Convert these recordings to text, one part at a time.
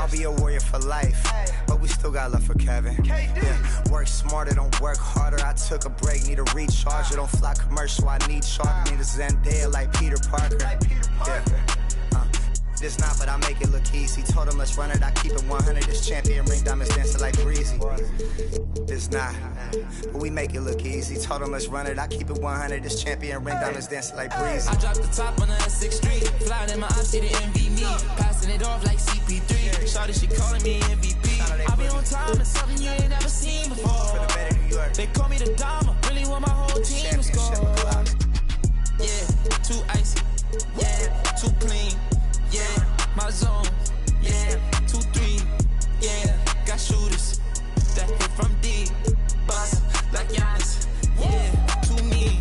I'll be a warrior for life, but we still got love for Kevin. Yeah, work smarter, don't work harder. I took a break, need a recharge. Don't fly commercial, I need shark. Need a Zendaya like Peter Parker. Yeah. This not, but I make it look easy. Told him let's run it, I keep it 100. This champion ring diamonds dancing like breezy. This not, but we make it look easy. Told him let's run it, I keep it 100. This champion ring diamonds dancing like breezy. I dropped the top on the 6th Street. Flying in my ops, they envy me. Passing it off like CP3. Shawty, she calling me MVP. I be on time, it's something you ain't never seen before. They call me the Dama, really want my whole team to score. Yeah, too icy. Yeah, too clean. Yeah, my zone, yeah, 2-3, yeah, got shooters that hit from deep, bust like Giannis, yeah, to me.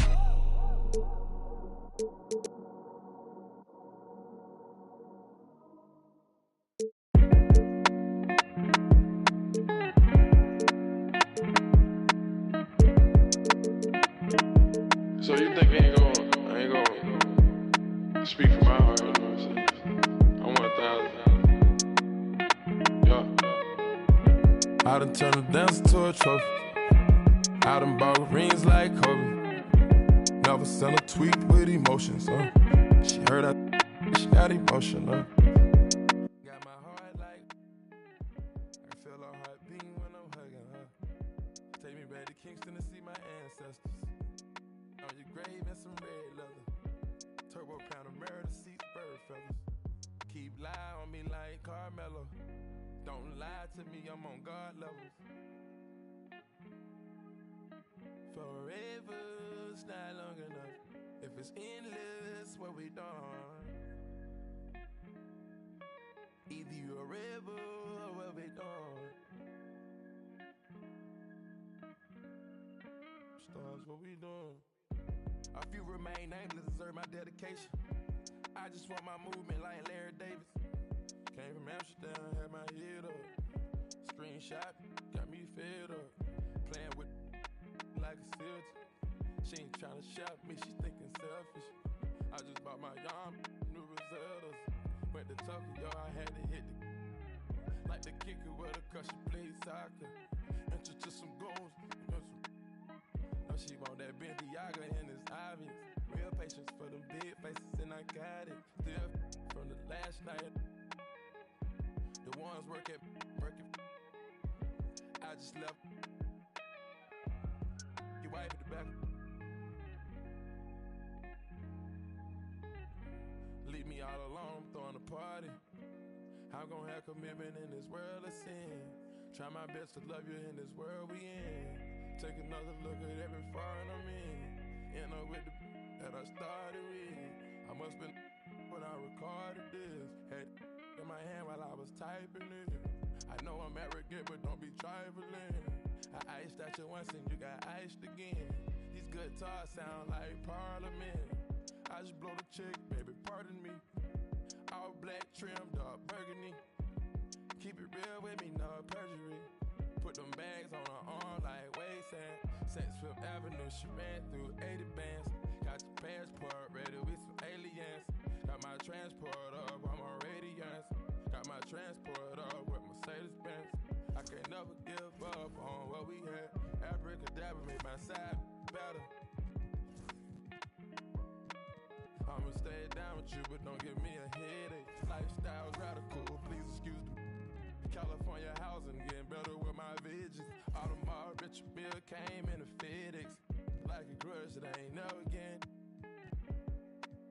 So you think I ain't gonna speak from my heart, you know what I'm saying? I want 1,000. Yeah. I done turned a dancer to a trophy. I done bought rings like Kobe. Never sent a tweet with emotions, She heard she got emotional. Got my heart like I can feel her heart beating when I'm hugging her. Take me back to Kingston to see my ancestors. On your grave and some red leather. Turbo pound of murder seats, bird feathers. Keep lie on me like Carmelo. Don't lie to me, I'm on God levels. Forever's not long enough. If it's endless, what we done? Either you're a rebel or what we done? Stars, what we doing? A few remain nameless, deserve my dedication. I just want my movement like Larry Davis. Came from Amsterdam, had my head up. Screenshot, got me fed up. Playing with like a silver. She ain't tryna shop me, she thinking selfish. I just bought my yarn, new Rosettas. Went to Tokyo, I had to hit the like the kicker with a cause she played soccer. Enter to some goals. No, she want that Bentiaga and it's obvious. Real patience for them big faces and I got it. Still from the last night. The ones working. I just left. Your wife at the back. Leave me all alone, I'm throwing a party. I'm gonna have commitment in this world of sin. Try my best to love you in this world we in. Take another look at every foreign I'm in. End up with the that I started with. I must been when I recorded this. Had in my hand while I was typing it. I know I'm arrogant, but don't be trifling. I iced at you once and you got iced again. These guitars sound like Parliament. I just blow the chick, baby, pardon me. All black trim, dark burgundy. Keep it real with me, no perjury. Put them bags on her arm like waysand. Since Fifth Avenue, she ran through 80 bands. Got your passport ready with some aliens. Got my transport up, I'm on radiance. Got my transport up with Mercedes-Benz. I can't never give up on what we had. Abracadabra made my side better. I'ma stay down with you, but don't give me a headache. Lifestyle's radical, please excuse me. California housing, getting better with my visions. Audemars Richard Mille came in a FedEx. Like a crush that ain't never again.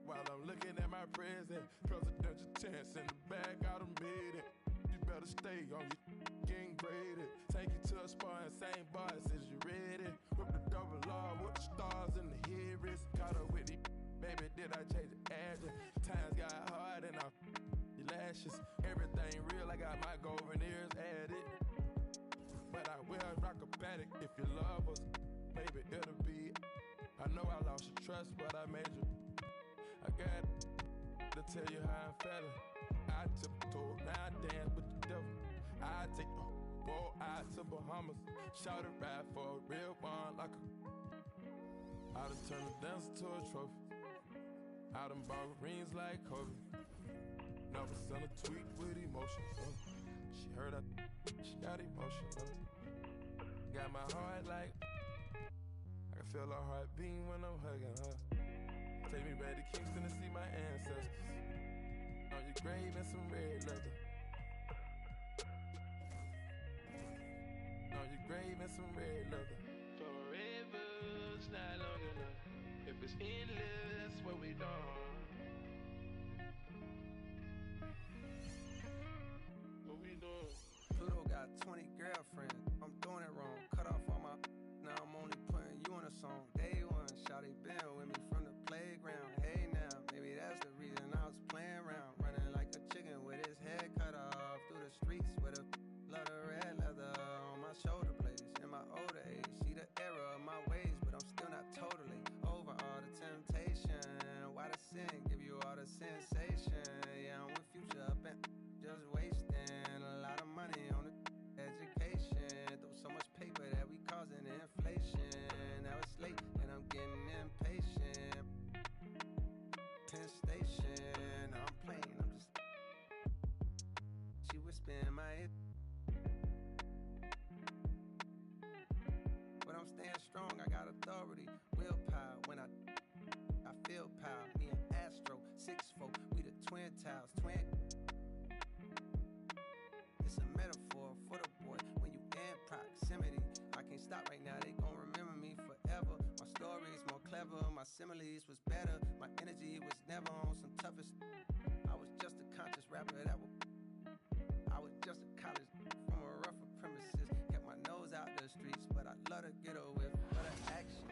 While I'm looking at my present, presidential tense in the back, I done made it. You better stay on your getting graded. Take you to a spot and same bars as you ready. Whip the double R with the stars in the head wrist. Caught up with the baby, did I change the address? Times got hard and I your lashes. Everything real, I got my golden ears added. But I will rock a paddock if you love us. Maybe it'll be. I know I lost your trust, but I made you. I got to tell you how I'm feeling. I tiptoe, now I dance with the devil. I take the boy out to Bahamas. Shout it ride for a real one like a. I done turned a dancer to a trophy. I done bought rings like Kobe. Never sent a tweet with emotions. not emotional. Got my heart like, I can feel her heart beating when I'm hugging her. Take me back to Kingston to see my ancestors. On your grave in some red leather. On your grave in some red leather. Forever's not long enough. If it's endless, what we done? What we doing? Pluto got 20 girlfriends. I'm doing it wrong. Cut off all my. Now I'm only putting you in a song. Day one, shawty been with me from the playground. Hey now, maybe that's the reason I was playing around. Running like a chicken with his head cut off. Through the streets with a lot of red leather on my shoulder blades. In my older age, see the error of my ways, but I'm still not totally over all the temptation. Why the sin give you all the sensation? Yeah, I'm with Future up and just wasting a lot of money on the education. Throw so much paper that we causing inflation. Now it's late and I'm getting impatient. Penn Station, I'm playing, I'm just. She whisper in my ear. But I'm staying strong, I got authority, willpower. When I feel power, me and Astro, 6'4", we the twin towers, twin. It's a metaphor for the boy when you in proximity. I can't stop right now, they gon' remember me forever. My story's more clever, my similes was better. My energy was never on some toughest. I was just a conscious rapper that was. I was just a college from a rougher premises. Kept my nose out the streets, but I love to get away for the action.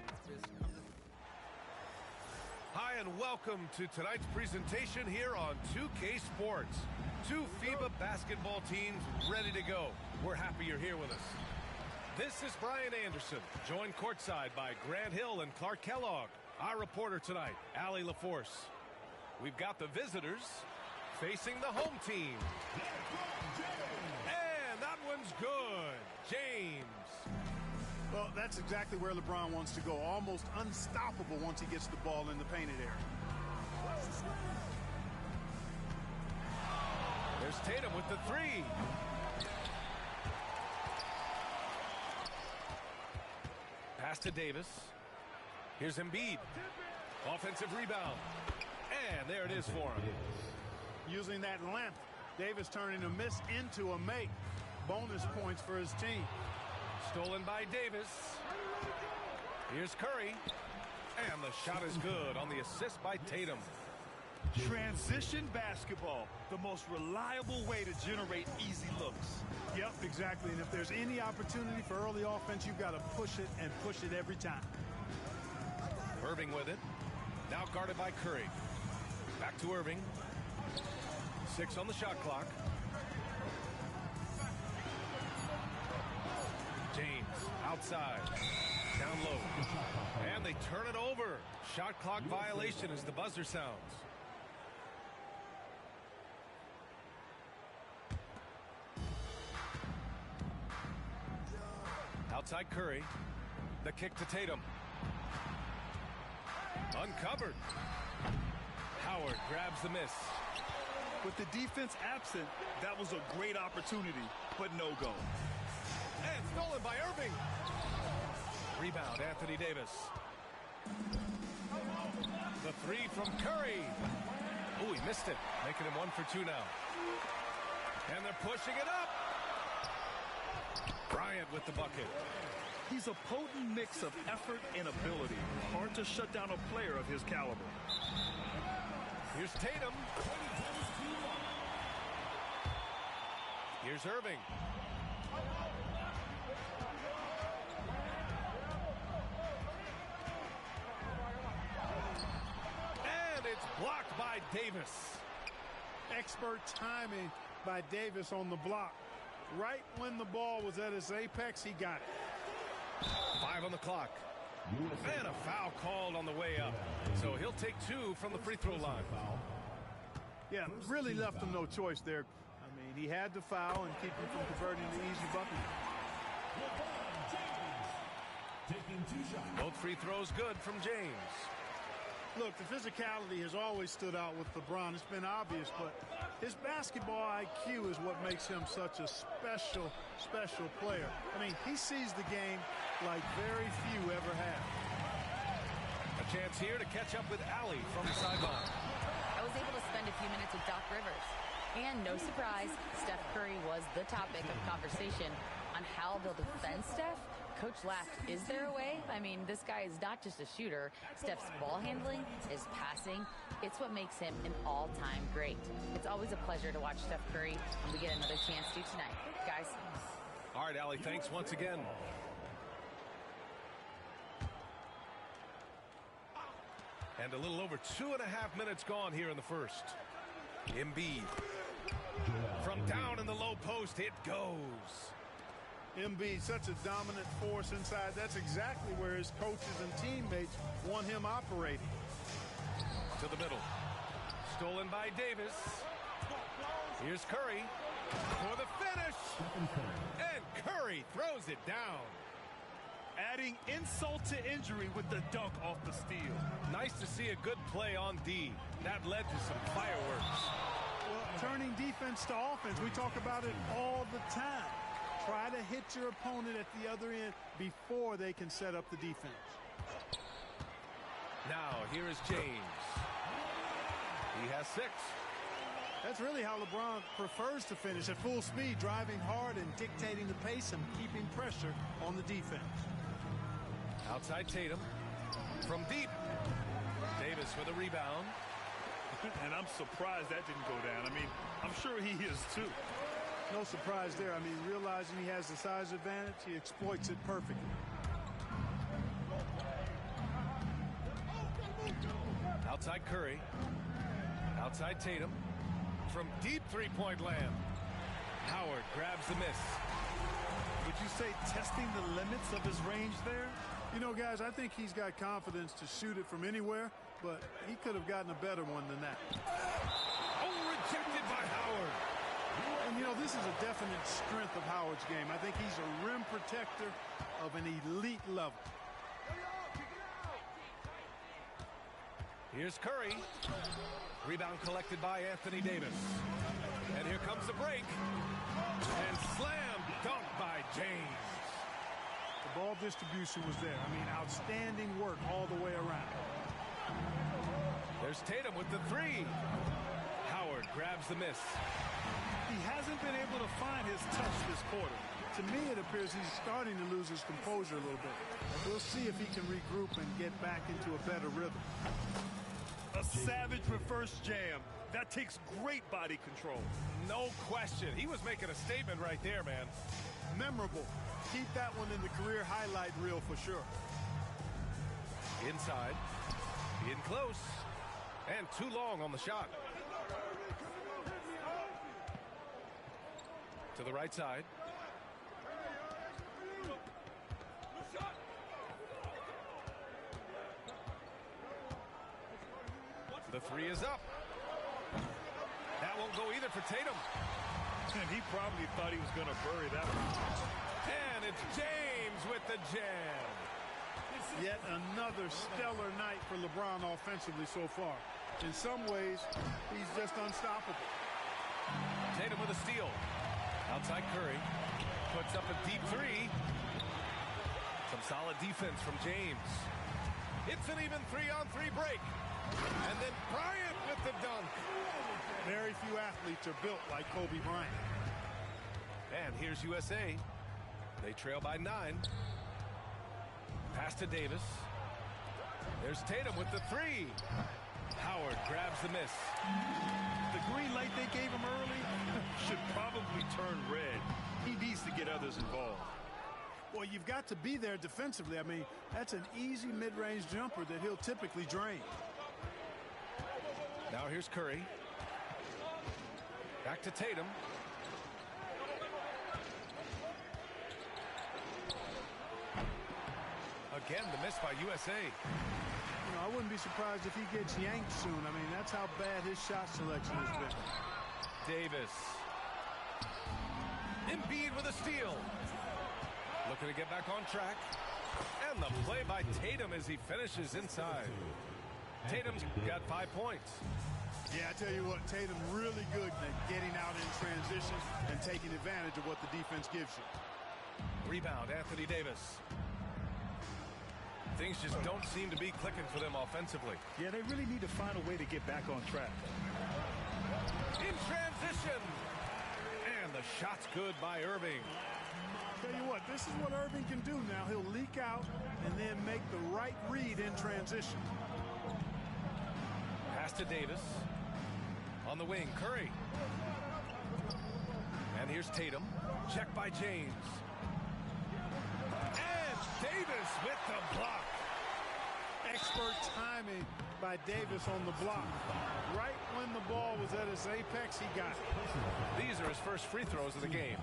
Hi and welcome to tonight's presentation here on 2K Sports. Two FIBA basketball teams ready to go. We're happy you're here with us. This is Brian Anderson, joined courtside by Grant Hill and Clark Kellogg. Our reporter tonight, Allie LaForce. We've got the visitors facing the home team. And that one's good. James. Well, that's exactly where LeBron wants to go. Almost unstoppable once he gets the ball in the painted area. There's Tatum with the three. Pass to Davis. Here's Embiid. Offensive rebound. And there it is for him. Using that length, Davis turning a miss into a make. Bonus points for his team. Stolen by Davis. Here's Curry. And the shot is good on the assist by Tatum. Transition basketball, the most reliable way to generate easy looks. Yep, exactly. And if there's any opportunity for early offense, you've got to push it and push it every time. Irving with it. Now guarded by Curry. Back to Irving. 6 on the shot clock. James outside. Down low. And they turn it over. Shot clock violation as the buzzer sounds. Outside Curry. The kick to Tatum. Uncovered. Howard grabs the miss. With the defense absent, that was a great opportunity, but no go. And stolen by Irving. Rebound, Anthony Davis. The three from Curry. Oh, he missed it, making him 1 for 2 now. And they're pushing it up. Bryant with the bucket. He's a potent mix of effort and ability. Hard to shut down a player of his caliber. Here's Tatum. Here's Irving. And it's blocked by Davis. Expert timing by Davis on the block. Right when the ball was at its apex, he got it. 5 on the clock. And a foul called on the way up. So he'll take 2 from the free throw line. Yeah, really left him no choice there. I mean, he had to foul and keep him from converting the easy bucket. Both free throws good from James. Look, the physicality has always stood out with LeBron. It's been obvious, but his basketball IQ is what makes him such a special player. I mean, he sees the game like very few ever have. A chance here to catch up with Allie from the sideline. I was able to spend a few minutes with Doc Rivers. And no surprise, Steph Curry was the topic of conversation on how they'll defend Steph. Coach laughed, is there a way? I mean, this guy is not just a shooter. Steph's ball handling, his passing, it's what makes him an all-time great. It's always a pleasure to watch Steph Curry, and we get another chance to tonight. Guys. All right, Allie, thanks once again. And a little over 2.5 minutes gone here in the first. Embiid. From down in the low post, it goes. Embiid, such a dominant force inside. That's exactly where his coaches and teammates want him operating. To the middle. Stolen by Davis. Here's Curry for the finish. And Curry throws it down. Adding insult to injury with the dunk off the steal. Nice to see a good play on D. That led to some fireworks. Well, turning defense to offense, we talk about it all the time. Try to hit your opponent at the other end before they can set up the defense. Now, here is James. He has 6. That's really how LeBron prefers to finish, at full speed, driving hard and dictating the pace and keeping pressure on the defense. Outside Tatum. From deep. Davis with a rebound. And I'm surprised that didn't go down. I mean, I'm sure he is too. No surprise there. I mean, realizing he has the size advantage, he exploits it perfectly. Outside Curry. Outside Tatum. From deep three-point land. Howard grabs the miss. Would you say testing the limits of his range there? You know, guys, I think he's got confidence to shoot it from anywhere, but he could have gotten a better one than that. Oh, rejected by Howard. And, you know, this is a definite strength of Howard's game. I think he's a rim protector of an elite level. Here's Curry. Rebound collected by Anthony Davis. And here comes the break. And slam dunk by James. The ball distribution was there. I mean, outstanding work all the way around. There's Tatum with the 3. Howard grabs the miss. He hasn't been able to find his touch this quarter. To me, it appears he's starting to lose his composure a little bit. We'll see if he can regroup and get back into a better rhythm. A savage reverse jam. That takes great body control. No question. He was making a statement right there, man. Memorable. Keep that one in the career highlight reel for sure. Inside. In close. And too long on the shot. To the right side. The 3 is up. That won't go either for Tatum. And he probably thought he was going to bury that one. And it's James with the jam. Yet another stellar night for LeBron offensively so far. In some ways, he's just unstoppable. Tatum with a steal. Outside Curry. Puts up a deep 3. Some solid defense from James. It's an even 3-on-3 break. And then Bryant with the dunk. Very few athletes are built like Kobe Bryant. And here's USA. They trail by 9. Pass to Davis. There's Tatum with the 3. Howard grabs the miss. The green light they gave him early should probably turn red. He needs to get others involved. Well, you've got to be there defensively. I mean, that's an easy mid-range jumper that he'll typically drain. Now here's Curry. Back to Tatum. Again, the miss by USA. You know, I wouldn't be surprised if he gets yanked soon. I mean, that's how bad his shot selection has been. Davis. Embiid with a steal. Looking to get back on track. And the play by Tatum as he finishes inside. Tatum's got 5 points. Yeah, I tell you what, Tatum really good at getting out in transition and taking advantage of what the defense gives you. Rebound, Anthony Davis. Things just don't seem to be clicking for them offensively. Yeah, they really need to find a way to get back on track. In transition. And the shot's good by Irving. Tell you what, this is what Irving can do now. He'll leak out and then make the right read in transition. Pass to Davis. On the wing, Curry. And here's Tatum. Check by James. And Davis with the block. Expert timing by Davis on the block. Right when the ball was at its apex, he got it. These are his first free throws of the game.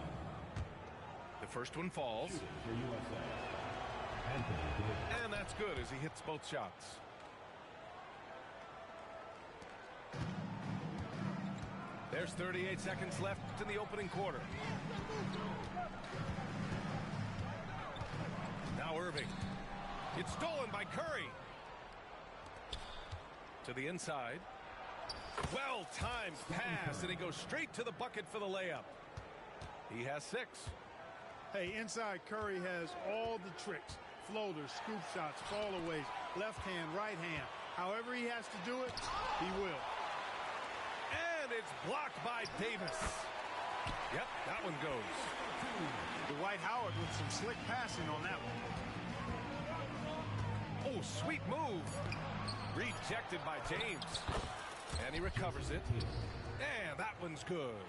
The first one falls. And that's good as he hits both shots. There's 38 seconds left in the opening quarter. Now Irving. It's stolen by Curry. To the inside. Well-timed pass, and he goes straight to the bucket for the layup. He has 6. Hey, inside Curry has all the tricks. Floaters, scoop shots, fallaways, left hand, right hand. However he has to do it, he will. And it's blocked by Davis. Yep, that one goes. Dwight Howard with some slick passing on that one. Oh, sweet move. Rejected by James. And he recovers it. And that one's good.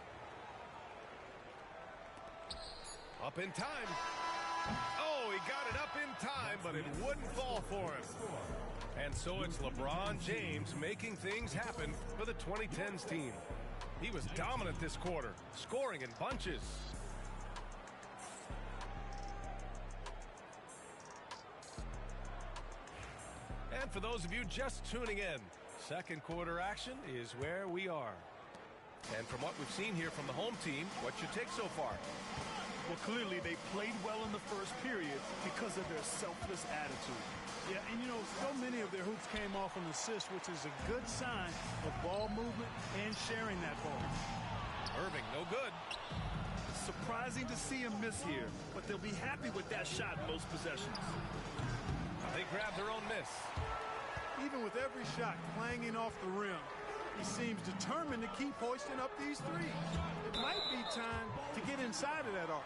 Up in time. Oh, he got it up in time, but it wouldn't fall for him. And so it's LeBron James making things happen for the 2010s team. He was dominant this quarter, scoring in bunches. And for those of you just tuning in, second quarter action is where we are. And from what we've seen here from the home team, what's your take so far? Well, clearly they played well in the first period because of their selfless attitude. Yeah, and you know, so many of their hoops came off an assist, which is a good sign of ball movement and sharing that ball. Irving, no good. Surprising to see him miss here, but they'll be happy with that shot in most possessions. They grab their own miss. Even with every shot clanging off the rim, he seems determined to keep hoisting up these threes. It might be time to get inside of that arc.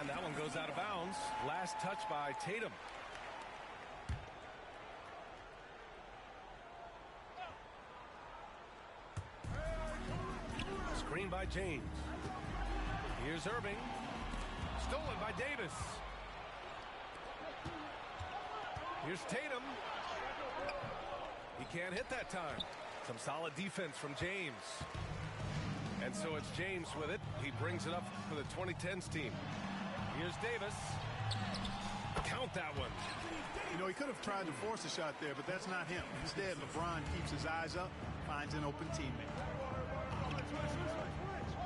And that one goes out of bounds. Last touch by Tatum. Screen by James. Here's Irving. Stolen by Davis. Here's Tatum. He can't hit that time. Some solid defense from James. And so it's James with it. He brings it up for the 2010s team. Here's Davis. Count that one. You know, he could have tried to force a shot there, but that's not him. Instead, LeBron keeps his eyes up, finds an open teammate.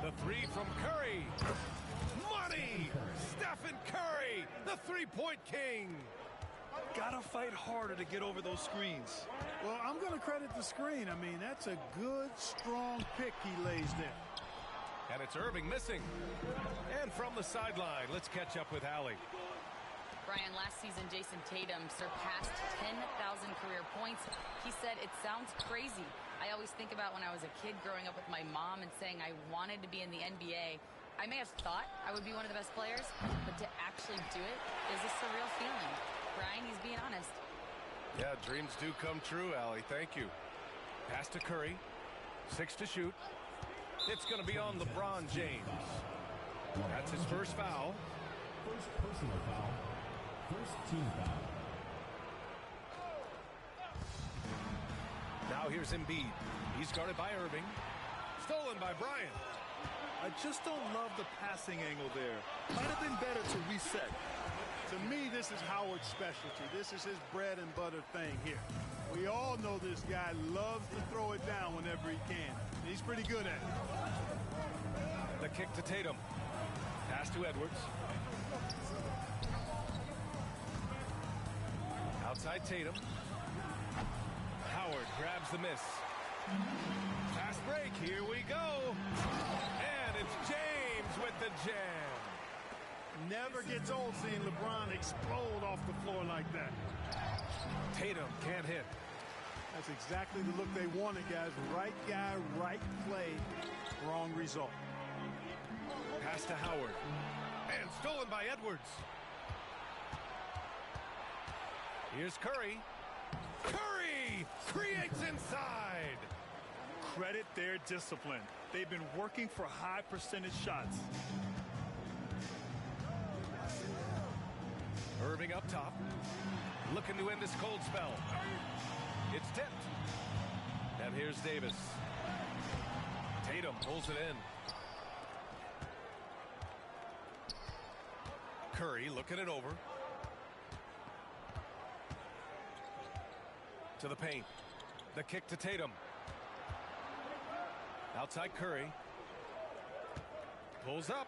The three from Curry. Money! Stephen Curry, the three-point king. Gotta fight harder to get over those screens. Well, I'm going to credit the screen. I mean, that's a good, strong pick he lays there. And it's Irving missing. And from the sideline, let's catch up with Allie. Brian, last season, Jason Tatum surpassed 10,000 career points. He said, "It sounds crazy. I always think about when I was a kid growing up with my mom and saying I wanted to be in the NBA. I may have thought I would be one of the best players, but to actually do it is a surreal feeling." Brian, he's being honest. Yeah, dreams do come true, Allie. Thank you. Pass to Curry. 6 to shoot. It's going to be on LeBron James. That's his first foul. First personal foul. First team foul. Now here's Embiid. He's guarded by Irving. Stolen by Bryant. I just don't love the passing angle there. Might have been better to reset. To me, this is Howard's specialty. This is his bread and butter thing here. We all know this guy loves to throw it down whenever he can. He's pretty good at it. The kick to Tatum. Pass to Edwards. Outside Tatum. Howard grabs the miss. Fast break, here we go. And it's James with the jam. Never gets old seeing LeBron explode off the floor like that. Tatum can't hit. That's exactly the look they wanted, guys. Right guy, right play, wrong result. Pass to Howard. And stolen by Edwards. Here's Curry. Curry creates inside. Credit their discipline. They've been working for high percentage shots. Irving up top. Looking to end this cold spell. It's tipped. And here's Davis. Tatum pulls it in. Curry looking it over. To the paint. The kick to Tatum. Outside Curry. Pulls up.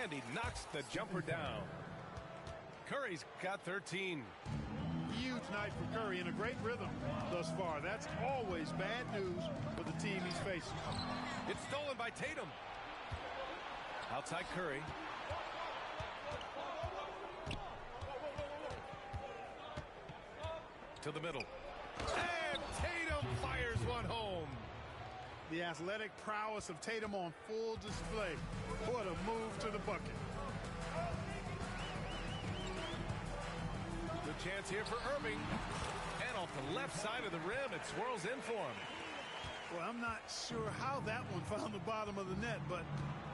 And he knocks the jumper down. Curry's got 13. Huge night for Curry in a great rhythm thus far. That's always bad news for the team he's facing. It's stolen by Tatum. Outside Curry. To the middle. And Tatum fires one home. The athletic prowess of Tatum on full display. What a move to the bucket. Good chance here for Irving. And off the left side of the rim, it swirls in for him. Well, I'm not sure how that one found the bottom of the net, but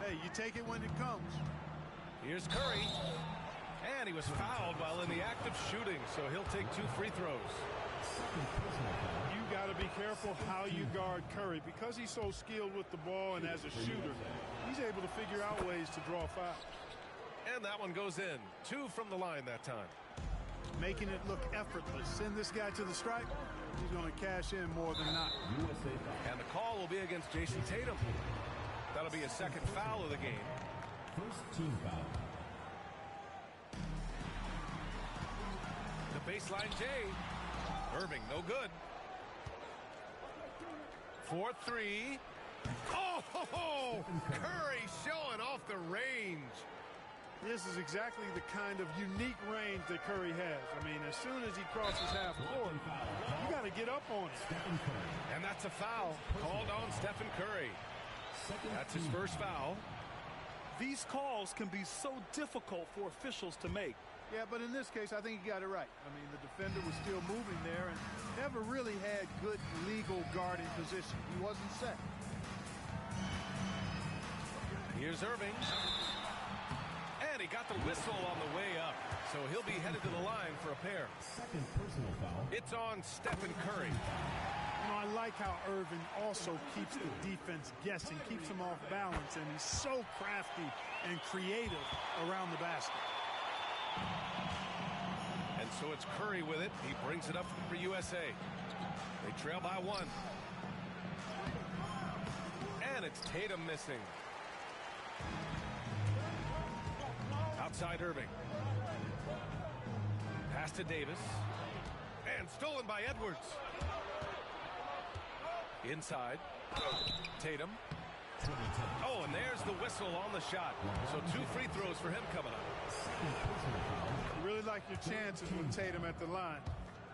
hey, you take it when it comes. Here's Curry. And he was fouled while in the act of shooting, so he'll take 2 free throws. You got to be careful how you guard Curry. Because he's so skilled with the ball and as a shooter, he's able to figure out ways to draw fouls. And that one goes in. 2 from the line that time. Making it look effortless. Send this guy to the stripe. He's going to cash in more than not. And the call will be against Jason Tatum. That'll be a second foul of the game. First team foul. The baseline J. Irving, no good. 4-3. Oh, ho, ho. Curry showing off the range. This is exactly the kind of unique range that Curry has. I mean, as soon as he crosses half court, you got to get up on it. And that's a foul called on Stephen Curry. That's his first foul. These calls can be so difficult for officials to make. Yeah, but in this case, I think he got it right. I mean, the defender was still moving there and never really had good legal guarding position. He wasn't set. Here's Irving. And he got the whistle on the way up. So he'll be headed to the line for a pair. Second personal foul. It's on Stephen Curry. You know, I like how Irving also keeps the defense guessing, keeps them off balance, and he's so crafty and creative around the basket. And so it's Curry with it. He brings it up for USA. They trail by 1. And it's Tatum missing. Outside Irving. Pass to Davis. And stolen by Edwards. Inside. Tatum. Oh, and there's the whistle on the shot. So 2 free throws for him coming up. You really like your chances with Tatum at the line.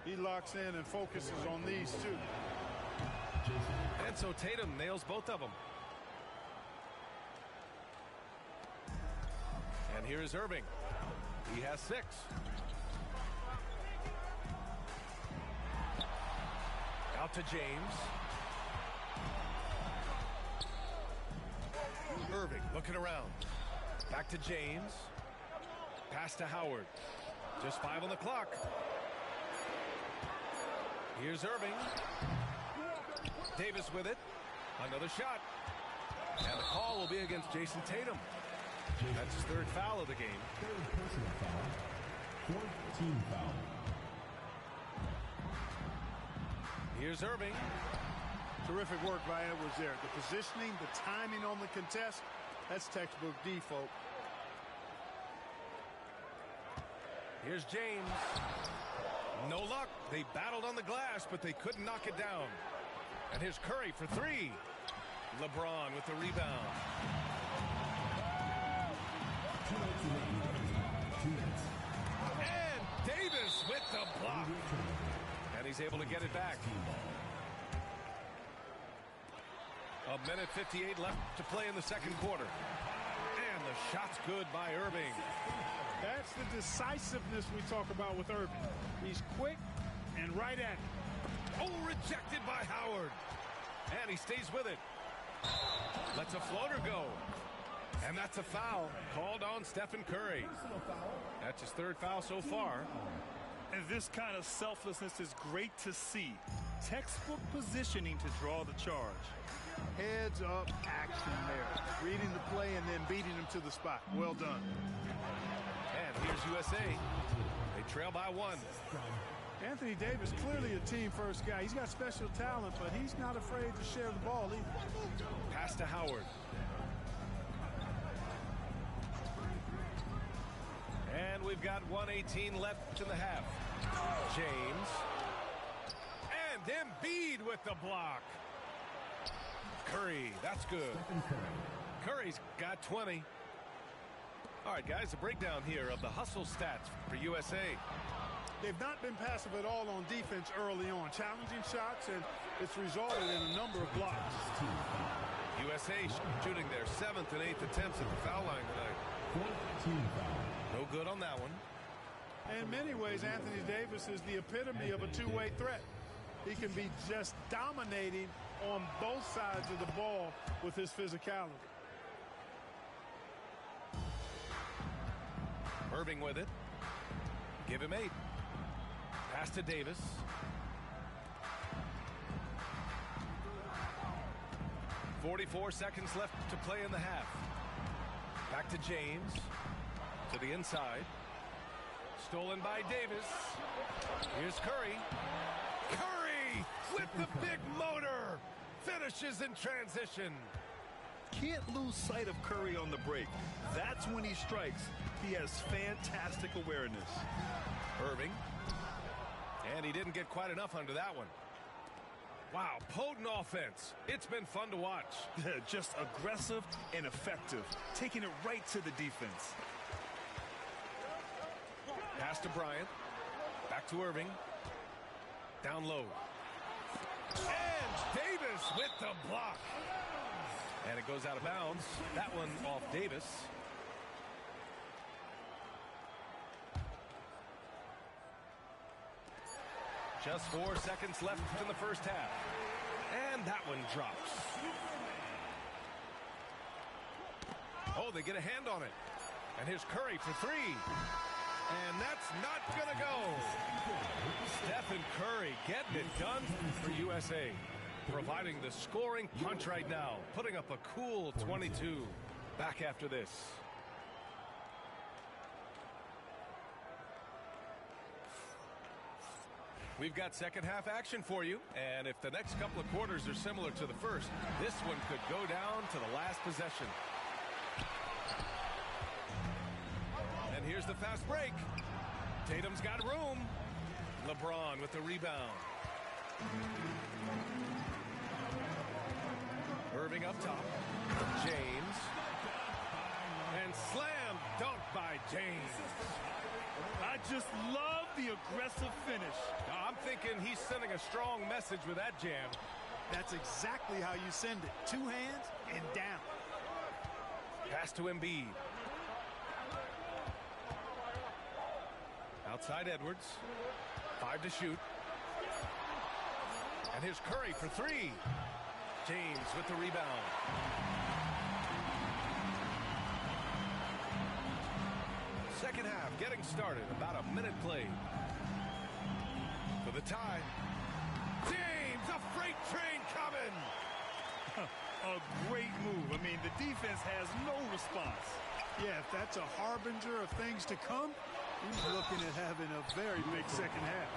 He locks in and focuses on these 2. And so Tatum nails both of them. And here is Irving. He has 6. Out to James. Irving looking around. Back to James. Pass to Howard. Just 5 on the clock. Here's Irving. Davis with it. Another shot. And the call will be against Jason Tatum. That's his 3rd foul of the game. Third personal foul. 4th team foul. Here's Irving. Terrific work by Edwards there. The positioning, the timing on the contest, that's textbook D, folks. Here's James. No luck. They battled on the glass, but they couldn't knock it down. And here's Curry for three. LeBron with the rebound. And Davis with the block. And he's able to get it back. A minute 58 left to play in the second quarter. And the shot's good by Irving. That's the decisiveness we talk about with Irving. He's quick and right at it. Oh, rejected by Howard. And he stays with it. Lets a floater go. And that's a foul called on Stephen Curry. That's his third foul so far. And this kind of selflessness is great to see. Textbook positioning to draw the charge. Heads up action there. Reading the play and then beating him to the spot. Well done. And here's USA. They trail by one. Anthony Davis, clearly a team-first guy. He's got special talent, but he's not afraid to share the ball either. Pass to Howard. And we've got 1:18 left in the half. James. And Embiid with the block. Curry, that's good. Curry's got 20. All right, guys, a breakdown here of the hustle stats for USA. They've not been passive at all on defense early on. Challenging shots, and it's resulted in a number of blocks. USA shooting their 7th and 8th attempts at the foul line tonight. No good on that one. In many ways, Anthony Davis is the epitome of a two-way threat. He can be just dominating on both sides of the ball with his physicality. Irving with it. Give him 8. Pass to Davis. .44 seconds left to play in the half. Back to James. To the inside. Stolen by Davis. Here's Curry. Curry with the big motor. Finishes in transition. Can't lose sight of Curry on the break. That's when he strikes. He has fantastic awareness. Irving. And he didn't get quite enough under that one. Wow, potent offense. It's been fun to watch. Just aggressive and effective. Taking it right to the defense. Pass to Bryant. Back to Irving. Down low. And Davis with the block. And it goes out of bounds. That one off Davis. Just 4 seconds left in the first half. And that one drops. Oh, they get a hand on it. And here's Curry for 3. And that's not going to go. Stephen Curry getting it done for USA. Providing the scoring punch right now. Putting up a cool 22. Back after this. We've got second half action for you. And if the next couple of quarters are similar to the first, this one could go down to the last possession. And here's the fast break. Tatum's got room. LeBron with the rebound. Irving up top. James. And slam dunk by James. I just love the aggressive finish. I'm thinking he's sending a strong message with that jam. That's exactly how you send it. 2 hands and down. Pass to Embiid. Outside Edwards. 5 to shoot. And here's Curry for 3. James with the rebound. Second half getting started. About a minute played. For the tie. James, a freight train coming. A great move. I mean, the defense has no response. Yeah, if that's a harbinger of things to come, he's looking at having a very big second half.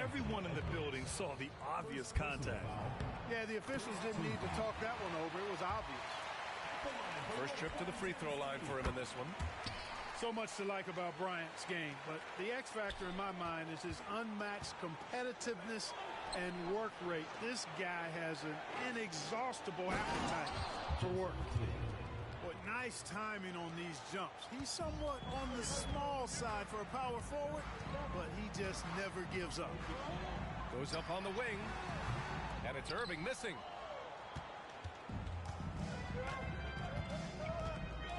Everyone in the building saw the obvious contact. Yeah, the officials didn't need to talk that one over. It was obvious. First trip to the free throw line for him in this one. So much to like about Bryant's game, but the X factor in my mind is his unmatched competitiveness and work rate. This guy has an inexhaustible appetite for work. But nice timing on these jumps. He's somewhat on the small side for a power forward, but he just never gives up. Goes up on the wing, and it's Irving missing.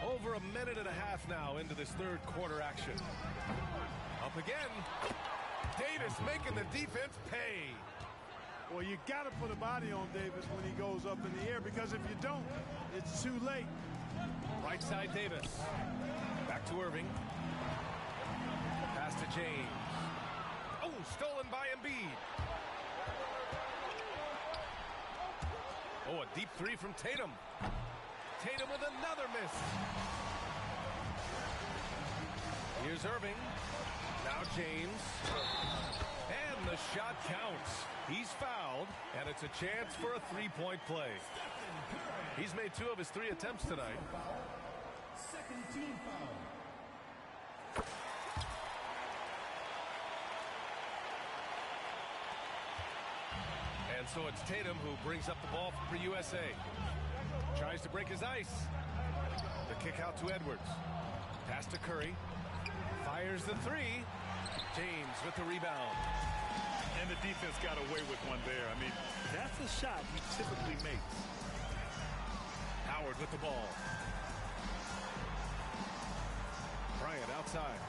Over a minute and a half now into this third quarter action. Up again. Davis making the defense pay. Well, you got to put a body on Davis when he goes up in the air, because if you don't, it's too late. Right side Davis. Back to Irving. Pass to James. Oh, stolen by Embiid. Oh, a deep three from Tatum. Tatum with another miss. Here's Irving. Now James. And the shot counts. He's fouled, and it's a chance for a three-point play. He's made 2 of his 3 attempts tonight. Second team foul. And so it's Tatum who brings up the ball for USA. Tries to break his ice. The kick out to Edwards. Pass to Curry. Fires the 3. James with the rebound. And the defense got away with one there. I mean, that's a shot he typically makes. Howard with the ball. Bryant outside.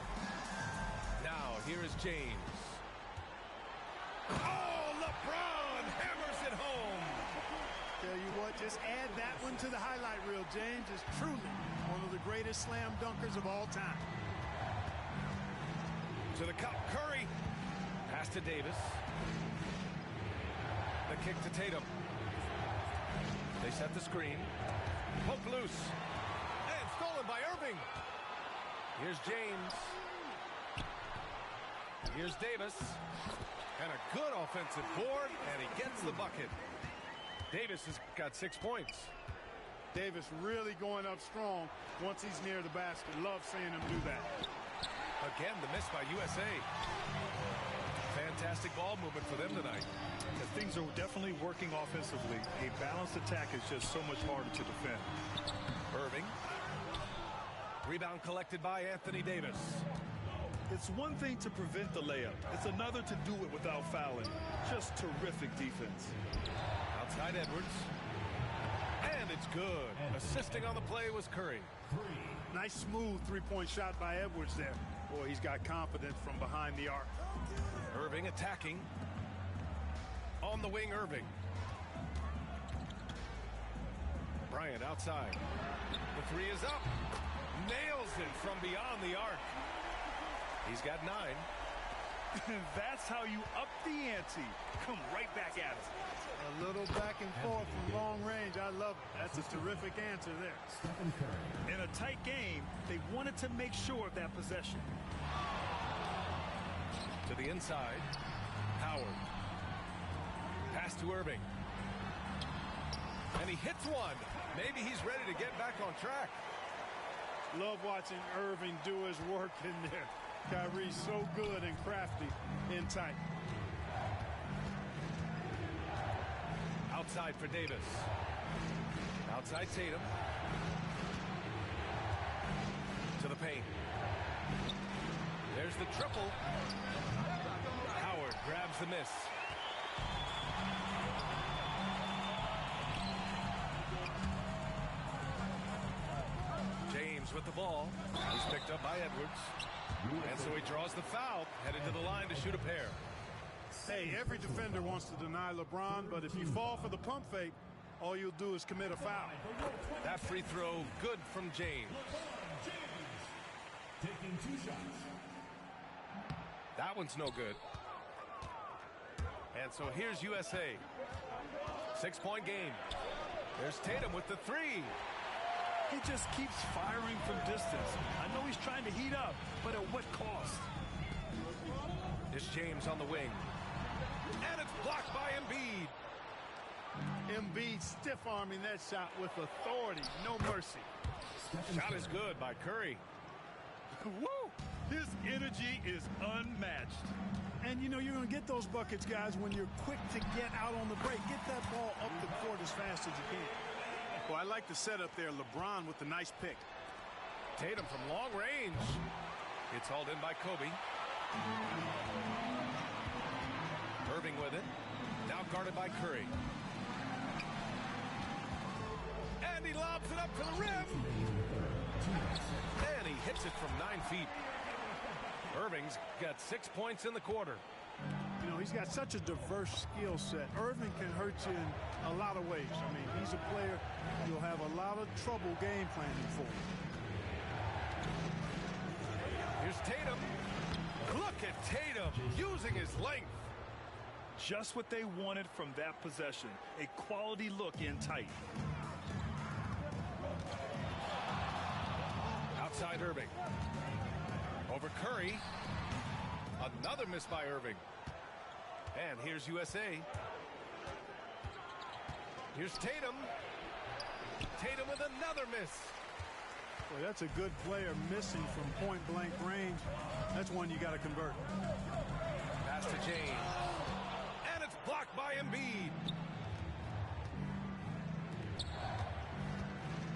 Now here is James. Oh, LeBron hammers it home. Tell you what, just add that one to the highlight reel. James is truly one of the greatest slam dunkers of all time. To the cup, Curry. Pass to Davis. The kick to Tatum. They set the screen. Poke loose. And stolen by Irving. Here's James. Here's Davis. And a good offensive board, and he gets the bucket. Davis has got 6 points. Davis really going up strong once he's near the basket. Love seeing him do that. Again, the miss by USA. Fantastic ball movement for them tonight. And things are definitely working offensively. A balanced attack is just so much harder to defend. Irving. Rebound collected by Anthony Davis. It's one thing to prevent the layup. It's another to do it without fouling. Just terrific defense. Outside Edwards. And it's good. Assisting on the play was Curry. Nice smooth three-point shot by Edwards there. Boy, he's got confidence from behind the arc. Irving attacking. On the wing, Irving. Bryant outside. The 3 is up. Nails it from beyond the arc. He's got 9. That's how you up the ante. Come right back at it. A little back and forth from long range. I love it. That's a terrific answer there. In a tight game, they wanted to make sure of that possession. To the inside. Howard. Pass to Irving. And he hits one. Maybe he's ready to get back on track. Love watching Irving do his work in there. Kyrie's so good and crafty in tight. Outside for Davis. Outside Tatum. To the paint. There's the triple. Howard grabs the miss. James with the ball. He's picked up by Edwards. And so he draws the foul, headed to the line to shoot a pair. Hey, every defender wants to deny LeBron, but if you fall for the pump fake, all you'll do is commit a foul. That free throw good from James. Taking 2 shots. That one's no good. And so here's USA. 6-point game. There's Tatum with the 3. He just keeps firing from distance. I know he's trying to heat up, but at what cost? There's James on the wing. And it's blocked by Embiid. Embiid stiff-arming that shot with authority. No mercy. Shot is good by Curry. Woo! His energy is unmatched. And, you know, you're going to get those buckets, guys, when you're quick to get out on the break. Get that ball up the court as fast as you can. Well, I like the setup there. LeBron with the nice pick. Tatum from long range. It's hauled in by Kobe. Irving with it. Now guarded by Curry. And he lobs it up to the rim. And he hits it from 9 feet. Irving's got 6 points in the quarter. You know, he's got such a diverse skill set. Irving can hurt you in a lot of ways. I mean, he's a player you'll have a lot of trouble game planning for. Here's Tatum. Look at Tatum using his length. Just what they wanted from that possession. A quality look in tight. Outside Irving. Over Curry. Another miss by Irving. And here's USA. Here's Tatum. Tatum with another miss. Boy, that's a good player missing from point-blank range. That's one you got to convert. Pass to James. And it's blocked by Embiid.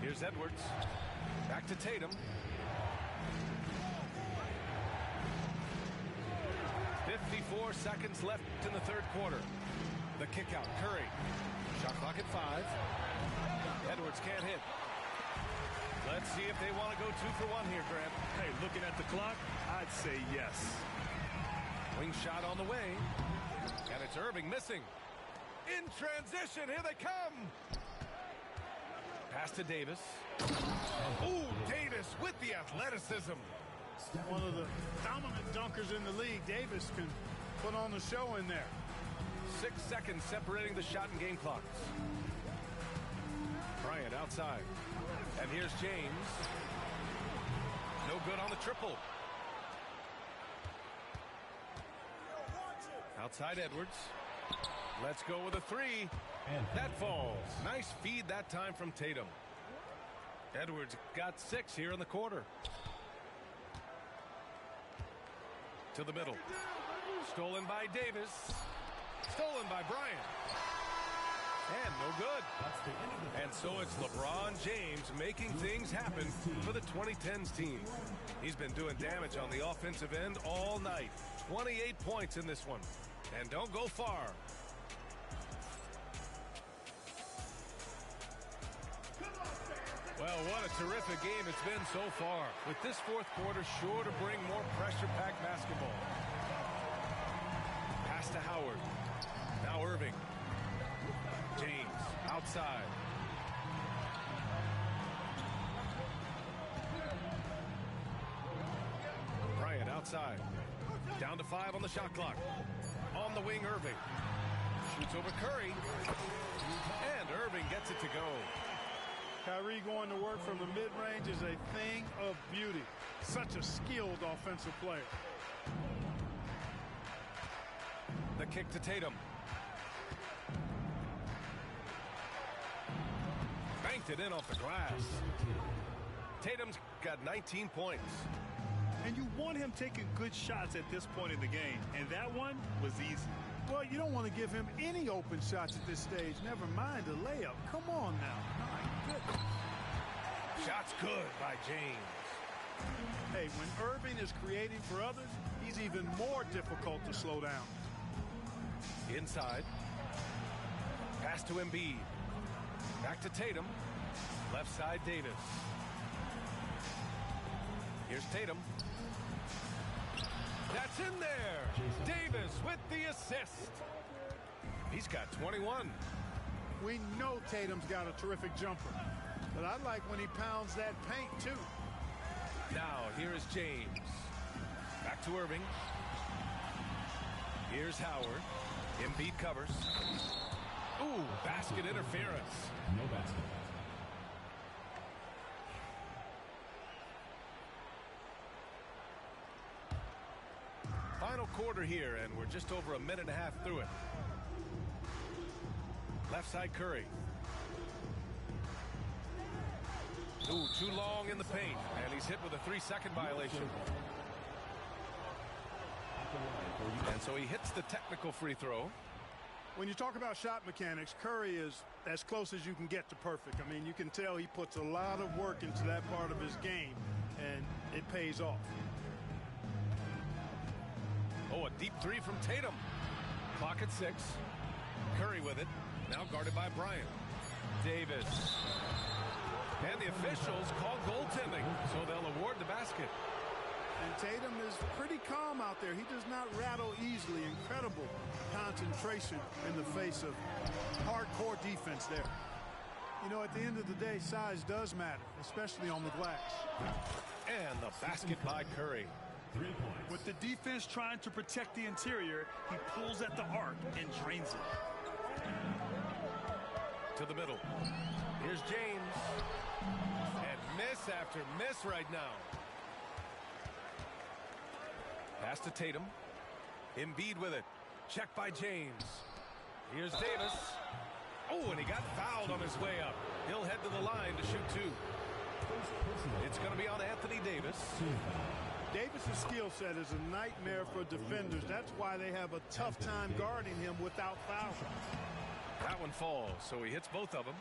Here's Edwards. Back to Tatum. 54 seconds left in the third quarter. The kick out. Curry. Shot clock at 5. Edwards can't hit. Let's see if they want to go 2 for 1 here, Grant. Hey, looking at the clock, I'd say yes. Wing shot on the way. And it's Irving missing. In transition, here they come. Pass to Davis. Ooh, Davis with the athleticism. One of the dominant dunkers in the league. Davis can put on the show in there. 6 seconds separating the shot and game clocks. Bryant outside. And here's James. No good on the triple. Outside Edwards. Let's go with a 3. That falls. Nice feed that time from Tatum. Edwards got 6 here in the quarter. To the middle. Stolen by Davis. Stolen by Bryant. And no good. And so it's LeBron James making things happen for the 2010s team. He's been doing damage on the offensive end all night. 28 points in this one. And don't go far. Well, what a terrific game it's been so far. With this fourth quarter sure to bring more pressure-packed basketball. Pass to Howard. Now Irving. James outside. Bryant outside. Down to 5 on the shot clock. On the wing, Irving. Shoots over Curry. And Irving gets it to go. Kyrie going to work from the mid-range is a thing of beauty. Such a skilled offensive player. The kick to Tatum. Banked it in off the glass. Tatum's got 19 points. And you want him taking good shots at this point in the game. And that one was easy. Well, you don't want to give him any open shots at this stage. Never mind a layup. Come on now. My goodness. Shots good by James. Hey, when Irving is creating for others, he's even more difficult to slow down. Inside. Pass to Embiid. Back to Tatum. Left side, Davis. Here's Tatum. That's in there. Davis with the assist. He's got 21. We know Tatum's got a terrific jumper, but I like when he pounds that paint too. Now here is James. Back to Irving. Here's Howard. Embiid covers. Ooh, basket interference. No basket. Final quarter here, and we're just over a minute and a half through it. Left side Curry. Ooh, too long in the paint, and he's hit with a 3-second violation. And so he hits the technical free throw. When you talk about shot mechanics, Curry is as close as you can get to perfect. I mean, you can tell he puts a lot of work into that part of his game, and it pays off. Oh, a deep three from Tatum. Clock at 6. Curry with it. Now guarded by Bryant. Davis. And the officials call goaltending, so they'll award the basket. And Tatum is pretty calm out there. He does not rattle easily. Incredible concentration in the face of hardcore defense there. You know, at the end of the day, size does matter, especially on the glass. And the basket by Curry. 3 points. With the defense trying to protect the interior, he pulls at the arc and drains it. To the middle. Here's James. And miss after miss right now. Pass to Tatum. Embiid with it. Check by James. Here's Davis. Oh, and he got fouled on his way up. He'll head to the line to shoot 2. It's going to be on Anthony Davis. Davis's skill set is a nightmare for defenders. That's why they have a tough time guarding him without foul. That one falls, so he hits both of them.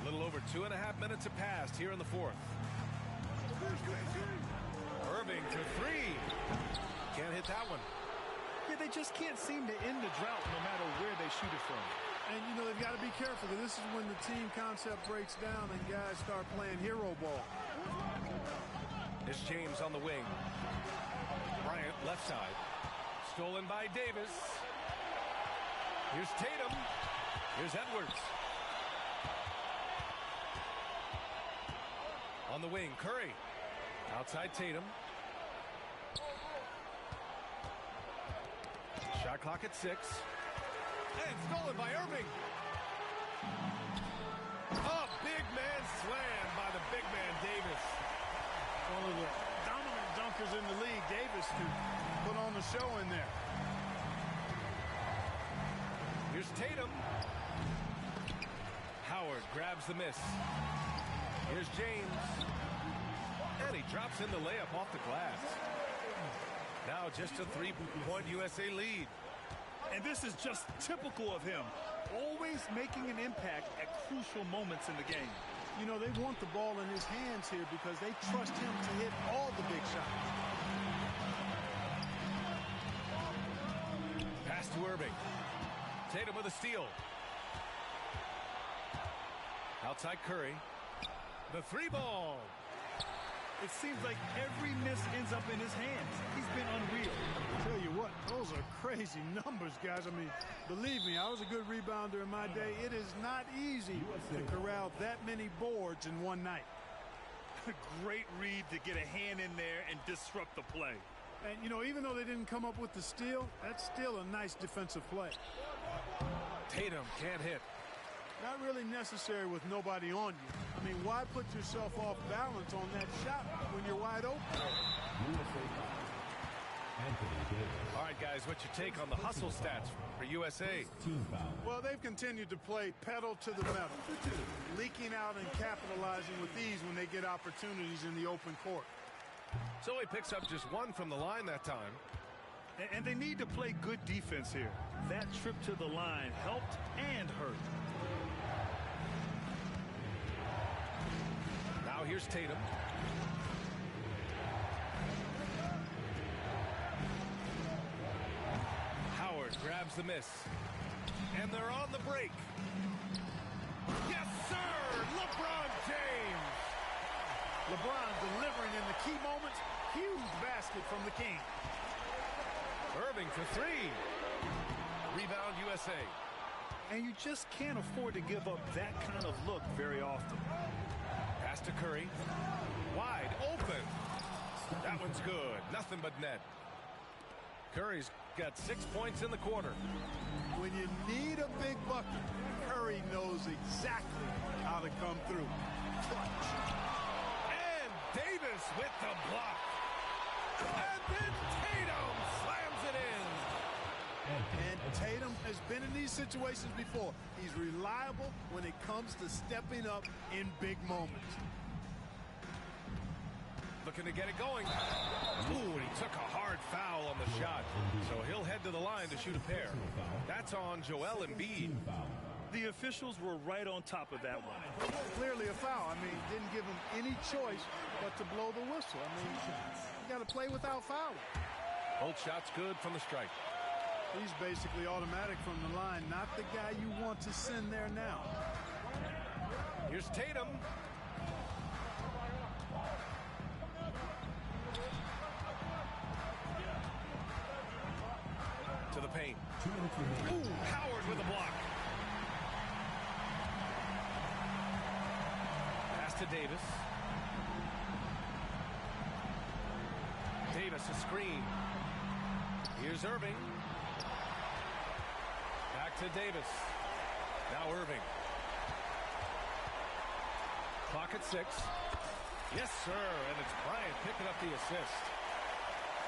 A little over 2.5 minutes have passed here in the 4th. Irving for 3. Can't hit that one. Yeah, they just can't seem to end the drought no matter where they shoot it from. And, you know, they've got to be careful, because this is when the team concept breaks down and guys start playing hero ball. It's James on the wing. Bryant left side. Stolen by Davis. Here's Tatum. Here's Edwards. On the wing, Curry. Outside Tatum. Shot clock at 6. And stolen by Irving. A big man slam by the big man Davis. One of the dominant dunkers in the league. Davis could put on the show in there. Here's Tatum. Howard grabs the miss. Here's James. And he drops in the layup off the glass. Now just a 3-point USA lead. And this is just typical of him. Always making an impact at crucial moments in the game. You know, they want the ball in his hands here because they trust him to hit all the big shots. Pass to Irving. Tatum with a steal. Outside Curry. The 3-ball. It seems like every miss ends up in his hands. He's been unreal. I'll tell you what, those are crazy numbers, guys. I mean, believe me, I was a good rebounder in my day. It is not easy to corral that many boards in one night. Great read to get a hand in there and disrupt the play. And, you know, even though they didn't come up with the steal, that's still a nice defensive play. Tatum can't hit. Not really necessary with nobody on you. I mean, why put yourself off balance on that shot when you're wide open? All right, guys, what's your take on the hustle stats for USA? Well, they've continued to play pedal to the metal, leaking out and capitalizing with ease when they get opportunities in the open court. So he picks up just 1 from the line that time. And they need to play good defense here. That trip to the line helped and hurt. Now here's Tatum. Howard grabs the miss. And they're on the break. Yes, sir! LeBron James! LeBron delivering in the key moments. Huge basket from the King. Irving for 3. Rebound USA. And you just can't afford to give up that kind of look very often. Pass to Curry. Wide open. That one's good. Nothing but net. Curry's got 6 points in the quarter. When you need a big bucket, Curry knows exactly how to come through. Clutch. And Davis with the block. And then Tatum slams it in. And Tatum has been in these situations before. He's reliable when it comes to stepping up in big moments. Looking to get it going. Ooh, and he took a hard foul on the shot. So he'll head to the line to shoot a pair. That's on Joel Embiid. The officials were right on top of that one. Clearly a foul. I mean, didn't give him any choice but to blow the whistle. I mean, you got to play without fouling. Both shots good from the strike. He's basically automatic from the line, not the guy you want to send there now. Here's Tatum. To the paint. Ooh, Howard with a block. Pass to Davis. Davis a screen. Here's Irving. Back to Davis. Now Irving. Clock at 6. Yes, sir. And it's Bryant picking up the assist.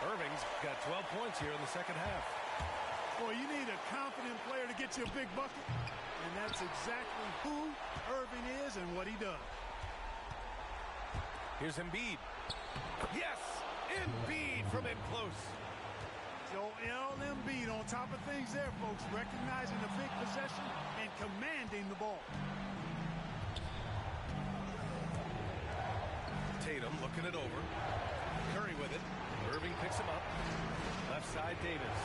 Irving's got 12 points here in the second half. Boy, you need a confident player to get you a big bucket. And that's exactly who Irving is and what he does. Here's Embiid. Yes! Embiid from in close. Joel Embiid on top of things there, folks. Recognizing the big possession and commanding the ball. Tatum looking it over. Curry with it. Irving picks him up. Left side, Davis.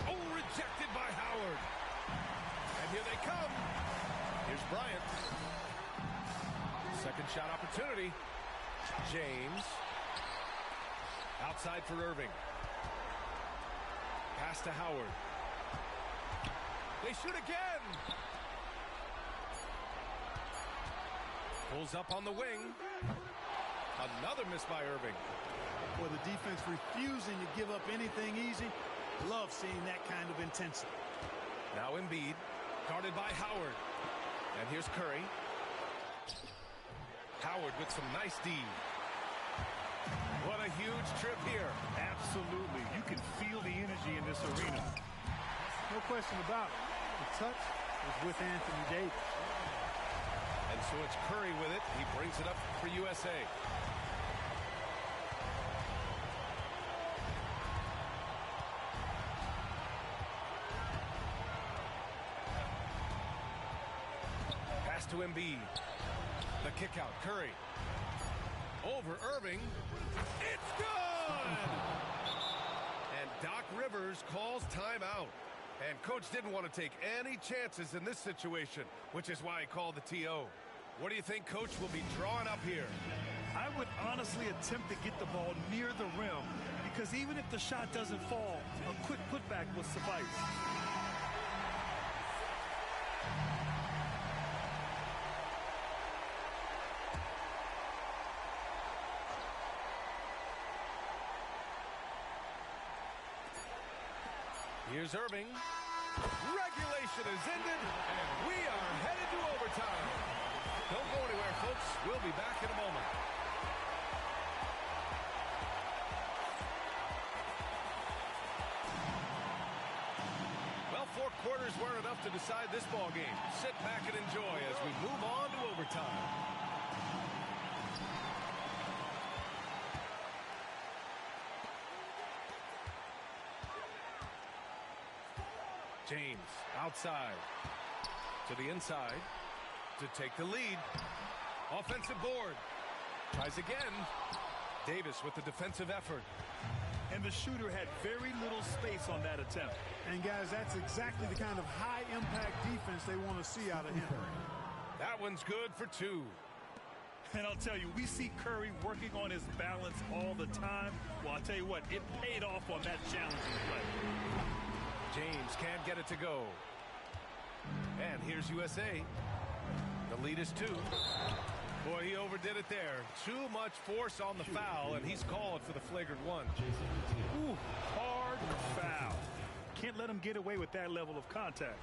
Oh, rejected by Howard. And here they come. Here's Bryant. Second shot opportunity. James. Outside for Irving. Pass to Howard. They shoot again. Pulls up on the wing. Another miss by Irving. Boy, the defense refusing to give up anything easy. Love seeing that kind of intensity. Now Embiid, guarded by Howard. And here's Curry. Howard with some nice D. What a huge trip here. Absolutely. You can feel the energy in this arena. No question about it. The touch is with Anthony Davis. And so it's Curry with it. He brings it up for USA. Pass to Embiid. The kick out. Curry. Over Irving. It's good! And Doc Rivers calls timeout. And Coach didn't want to take any chances in this situation, which is why he called the TO. What do you think Coach will be drawing up here? I would honestly attempt to get the ball near the rim, because even if the shot doesn't fall, a quick putback will suffice. Here's Irving. Regulation is ended, and we are headed to overtime. Don't go anywhere, folks. We'll be back in a moment. Well, 4 quarters weren't enough to decide this ball game. Sit back and enjoy as we move on to overtime. James outside to the inside to take the lead. Offensive board. Tries again. Davis with the defensive effort. And the shooter had very little space on that attempt. And guys, that's exactly the kind of high-impact defense they want to see out of him. That one's good for 2. And I'll tell you, we see Curry working on his balance all the time. Well, I'll tell you what, it paid off on that challenging play. James can't get it to go. And here's USA. The lead is 2. Boy, he overdid it there. Too much force on the foul, and he's called for the flagrant 1. Ooh, hard foul. Can't let him get away with that level of contact.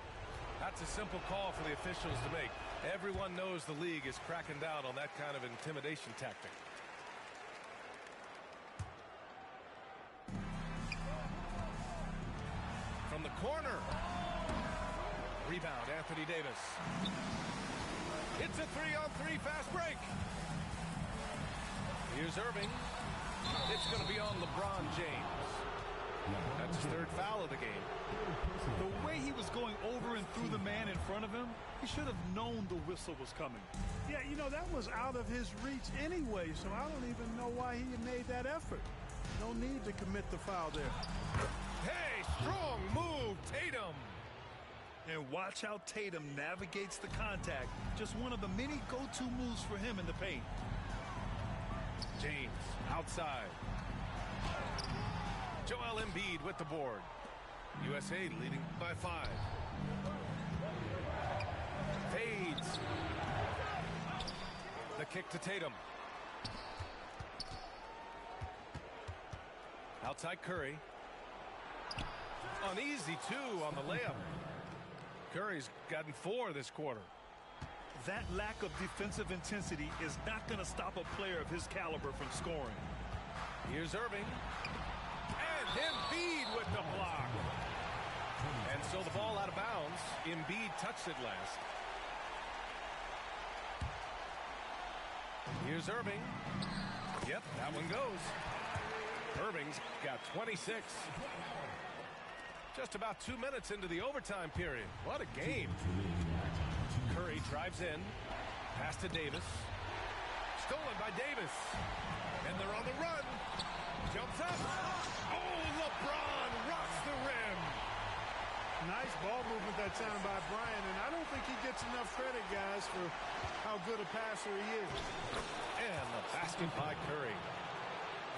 That's a simple call for the officials to make. Everyone knows the league is cracking down on that kind of intimidation tactic. from the corner. Rebound, Anthony Davis. It's a 3-on-3 fast break. Here's Irving. It's going to be on LeBron James. That's his third foul of the game. The way he was going over and through the man in front of him, he should have known the whistle was coming. Yeah, you know, that was out of his reach anyway, so I don't even know why he made that effort. No need to commit the foul there. Hey, strong move, Tatum. And watch how Tatum navigates the contact. Just one of the many go-to moves for him in the paint. James outside. Joel Embiid with the board. USA leading by 5. Fades. The kick to Tatum. Outside Curry. Uneasy, too, on the layup. Curry's gotten 4 this quarter. That lack of defensive intensity is not going to stop a player of his caliber from scoring. Here's Irving. And Embiid with the block. And so the ball out of bounds. Embiid touched it last. Here's Irving. Yep, that one goes. Irving's got 26. Just about 2 minutes into the overtime period. What a game. Curry drives in. Pass to Davis. Stolen by Davis. And they're on the run. Jumps up. Oh, LeBron rocks the rim. Nice ball movement that time by Bryant, and I don't think he gets enough credit, guys, for how good a passer he is. And the basket by Curry.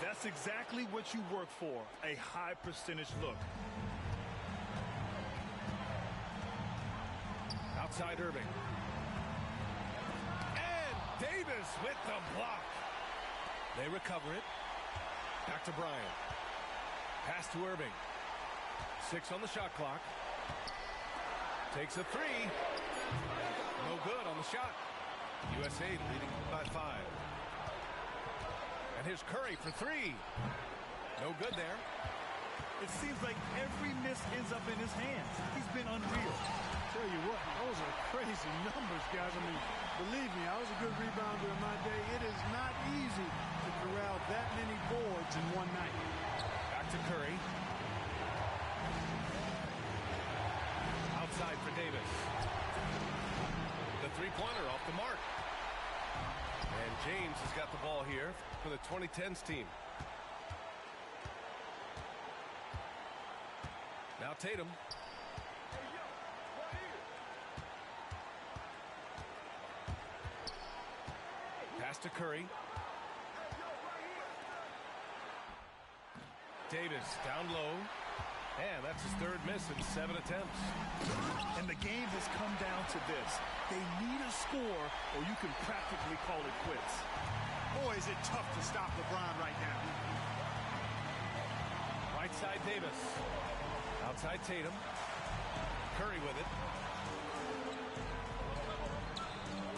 That's exactly what you work for, a high percentage look. Outside Irving. And Davis with the block. They recover it. Back to Bryant. Pass to Irving. 6 on the shot clock. Takes a 3. No good on the shot. USA leading by 5. And here's Curry for 3. No good there. It seems like every miss ends up in his hands. He's been unreal. Tell you what, those are crazy numbers, guys. I mean, believe me, I was a good rebounder in my day. It is not easy to corral that many boards in one night. Back to Curry. Outside for Davis. The three-pointer off the mark. And James has got the ball here for the 2010s team. Now Tatum. Pass to Curry. Davis down low. And that's his third miss in 7 attempts. And the game has come down to this. They need a score, or you can practically call it quits. Boy, is it tough to stop LeBron right now. Right side Davis. Outside Tatum. Curry with it.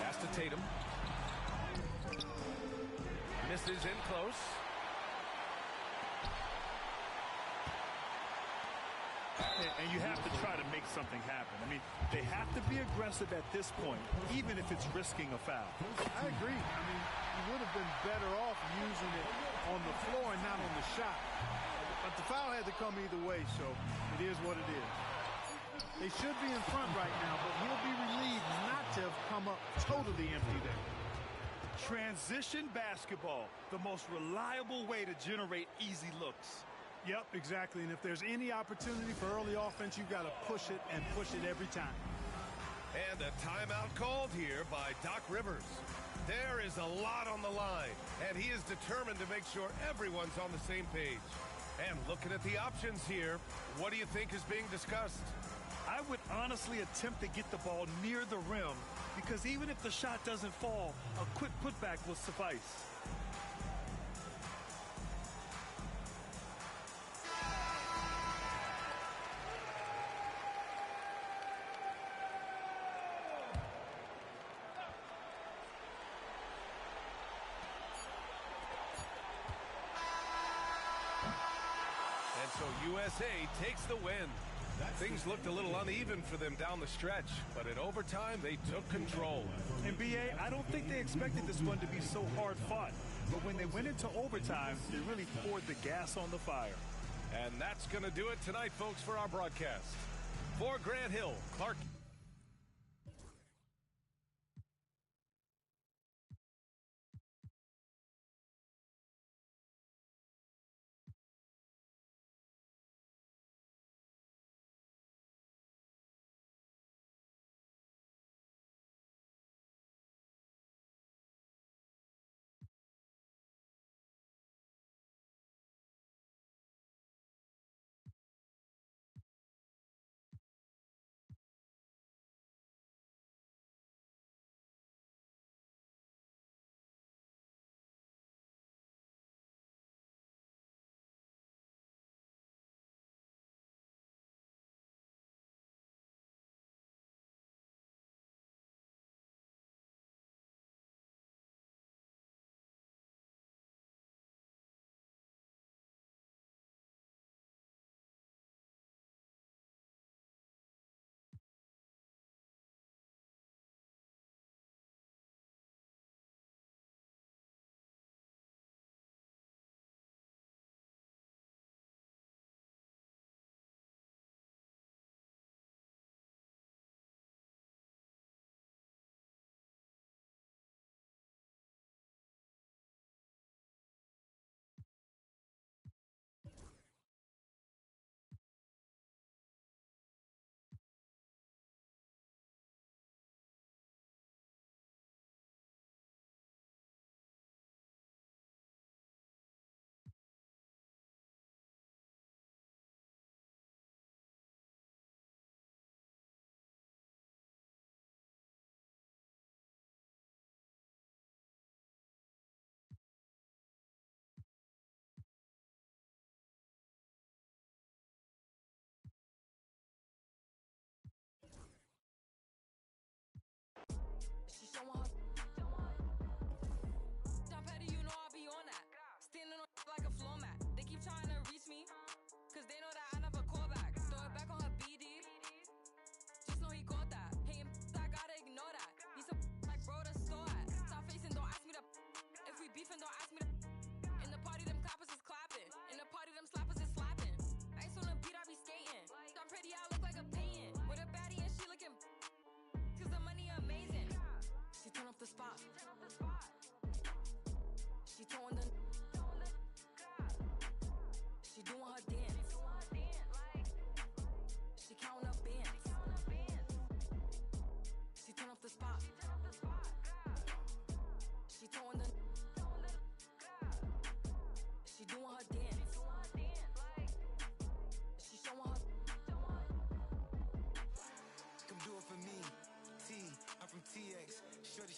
Pass to Tatum. Misses in close. And you have to try to make something happen. I mean, they have to be aggressive at this point, even if it's risking a foul. I agree. I mean, you would have been better off using it on the floor and not on the shot. But the foul had to come either way, so it is what it is. They should be in front right now, but he'll be relieved not to have come up totally empty there. Transition basketball, the most reliable way to generate easy looks. Yep, exactly. And if there's any opportunity for early offense, you've got to push it and push it every time. And a timeout called here by Doc Rivers. There is a lot on the line, and he is determined to make sure everyone's on the same page. And looking at the options here, what do you think is being discussed? I would honestly attempt to get the ball near the rim, because even if the shot doesn't fall, a quick putback will suffice. And so USA takes the win. Things looked a little uneven for them down the stretch, but in overtime, they took control. And B.A., I don't think they expected this one to be so hard-fought. But when they went into overtime, they really poured the gas on the fire. And that's going to do it tonight, folks, for our broadcast. For Grant Hill, Clark.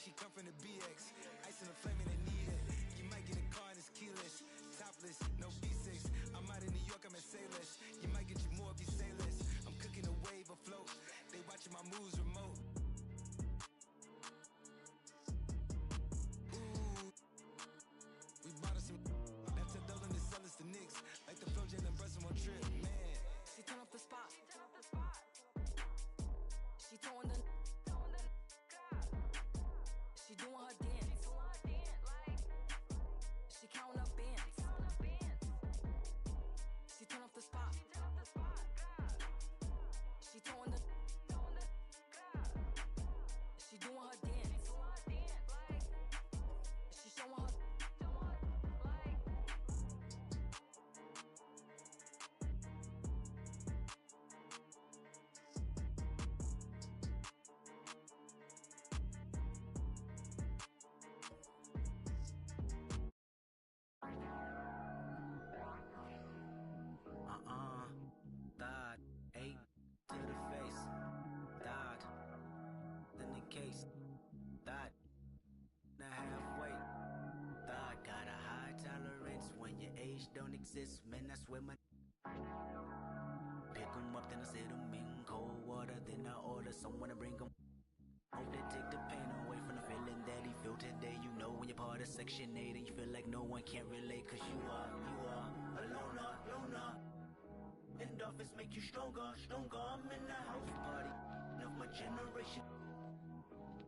She come from the BX, ice in the flame and they need it. You might get a car and it's keyless, topless, no B6. I'm out in New York, I'm at Sailors. You might get you more if you say less. I'm cooking a wave afloat, they watching my moves remote. Ooh, we bought us some. That's a Dolan to sell us the Knicks, like the Flo Jalen Brunson on trip, man. She turn up the spot. She throwing the. She doing her dance. She counting up bands. She turn off the spot. She throwing the. She doing her dance. She showing her. Thought 8 to the face. Thought in the case. Thought the halfway. Thought got a high tolerance when your age don't exist. Man, I swear my. Pick 'em up, then I sit 'em in cold water. Then I order someone to bring 'em. Hope they take the pain away from the feeling that he felt today. You know when you're part of Section 8 and you feel like no one can relate. Cause you are a loner. And Dolphins make you stronger, stronger. I'm in the house party of my generation.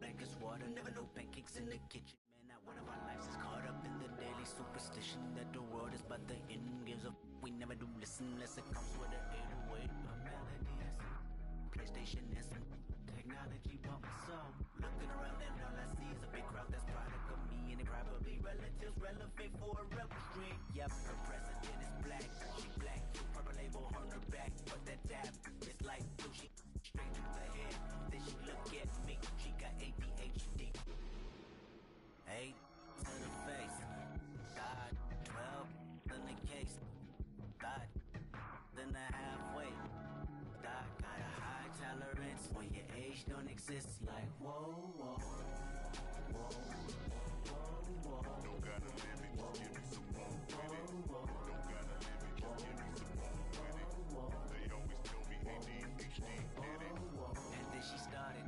Black as water, never no pancakes in the kitchen. Man, not one of our lives is caught up in the daily superstition that the world is but the end. Gives a we never do listen unless it comes with an 808. A melody and some PlayStation and some technology bump my soul. Looking around and all I see is a big crowd that's product of me and it probably relatives relevant for a rebel stream. Yep, her president is black, she black, purple label on her back, but that dab is like blue. She straight to the head, then she look at me. She got ADHD. 8 to the face, God, 12 in the case, God, then the halfway. God got a high tolerance when your age don't exist. Like whoa, whoa, whoa, whoa, whoa. Don't gotta limit, just give me some more with it. Don't gotta limit, just give me some more with it. They always tell me ADHD did it. And then she started.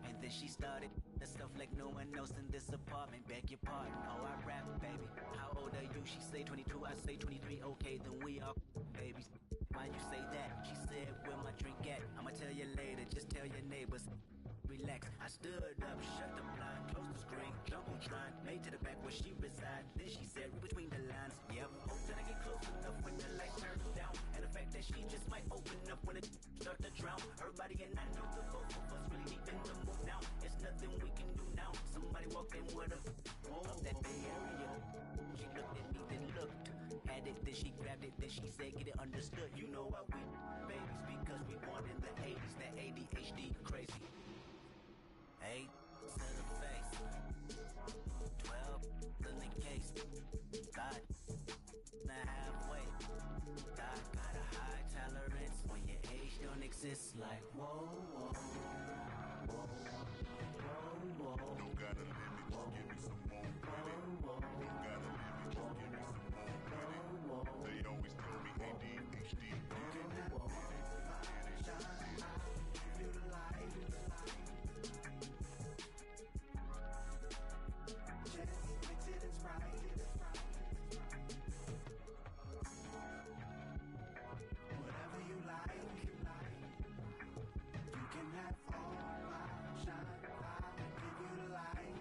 And then she started. The stuff like no one else in this apartment. Beg your pardon. Oh, I rap, baby. How old are you? She say 22. I say 23. Okay, then we are babies. Why you say that? She said, where my drink at? I'ma tell you later, just tell your neighbors. Relax. I stood up, shut the blind, closed the screen, Jumbotron, made to the back where she resides. Then she said, read between the lines. Yep, hope that I get close enough when the light turns down. And the fact that she just might open up when it start to drown. Everybody and I know the both of us really deep in the mood now. It's nothing we can do now. Somebody walked in with a of that Bay Area. She looked at me, then looked. Had it, then she grabbed it, then she said, get it understood. You know why we babies, because we born in the 80s, that ADHD crazy. 8 to the face, 12 in the case. God, the halfway. God got a high tolerance when your age don't exist. Like whoa, whoa, whoa, whoa, whoa. Don't gotta limit, just give me some more with it. Don't gotta limit, just give me some more with it. They always tell me ADHD did it. Whatever you like, you can have all my shine. I'll give you the light.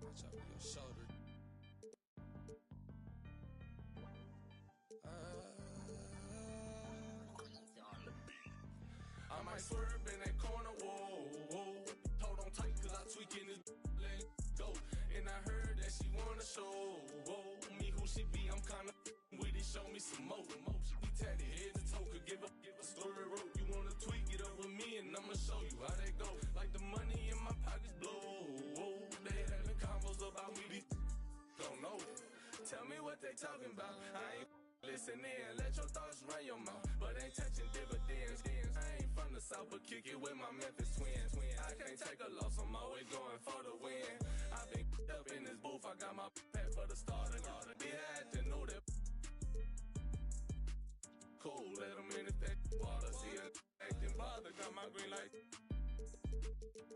Watch out for your shoulder. I might swerve in that corner, whoa, whoa. Hold on tight, cause I tweaking this let go. And I heard that she wanna show, whoa, me who she be, I'm kinda with it, show me some more. She be tatted head to toe, could give a story rope. You wanna tweak it up with me, and I'ma show you how that go. Like the money in my pockets blow, whoa. They having combos about me, these don't know. Tell me what they talking about. I ain't listening, let your thoughts run your mouth, but ain't touching dividends. I ain't from the south, but kick it with my Memphis twins. I can't take a loss, I'm always going for the win. I've been up in this booth, I got my pet for the starter. They had to know that. Cool, let them in if that water. See her acting bother, got my green light.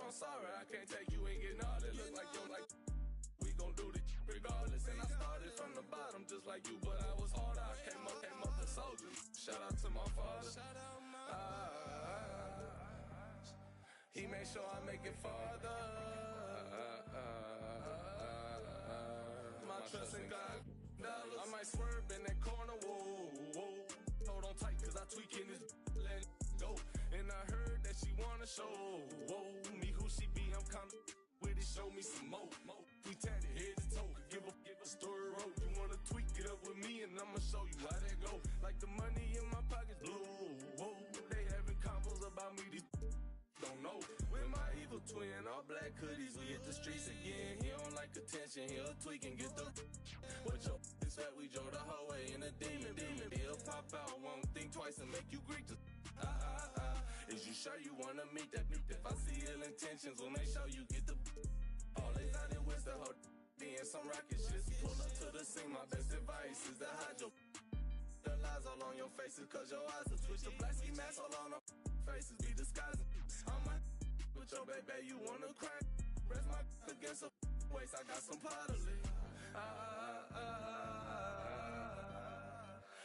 I'm sorry, I can't take you, ain't getting all that. Look like you're like, we gon' do this regardless. And I started from the bottom just like you, but I was harder. I came up the soldier. Shout out to my father. He made sure I make it farther. My trust in God. I might swerve in that corner, whoa, whoa. Hold on tight, cause I tweaking this let go. And I heard that she wanna show, whoa, me who she be, I'm kinda with it, show me some more. We tatted head to toe, give a story rope. You wanna tweak it up with me, and I'ma show you how that go. Like the money in my pockets blue, whoa. They having combos about me, these don't know. When my evil twin, all black hoodies, we hit the streets again. He don't like attention, he'll tweak and get the what your expect, we drove the whole way in a demon. He'll pop out, won't think twice and make you Greek to Is you sure you wanna meet that? If I see ill intentions, we'll make sure you get the always out in with the whole being some rocket shit. Pull up to the scene, my best advice is to hide your the lies all on your faces, cause your eyes will twitch. The black ski mask all on our faces be disguising. I'm my with your baby, you wanna cry? Rest my against a waist, I got some pottery.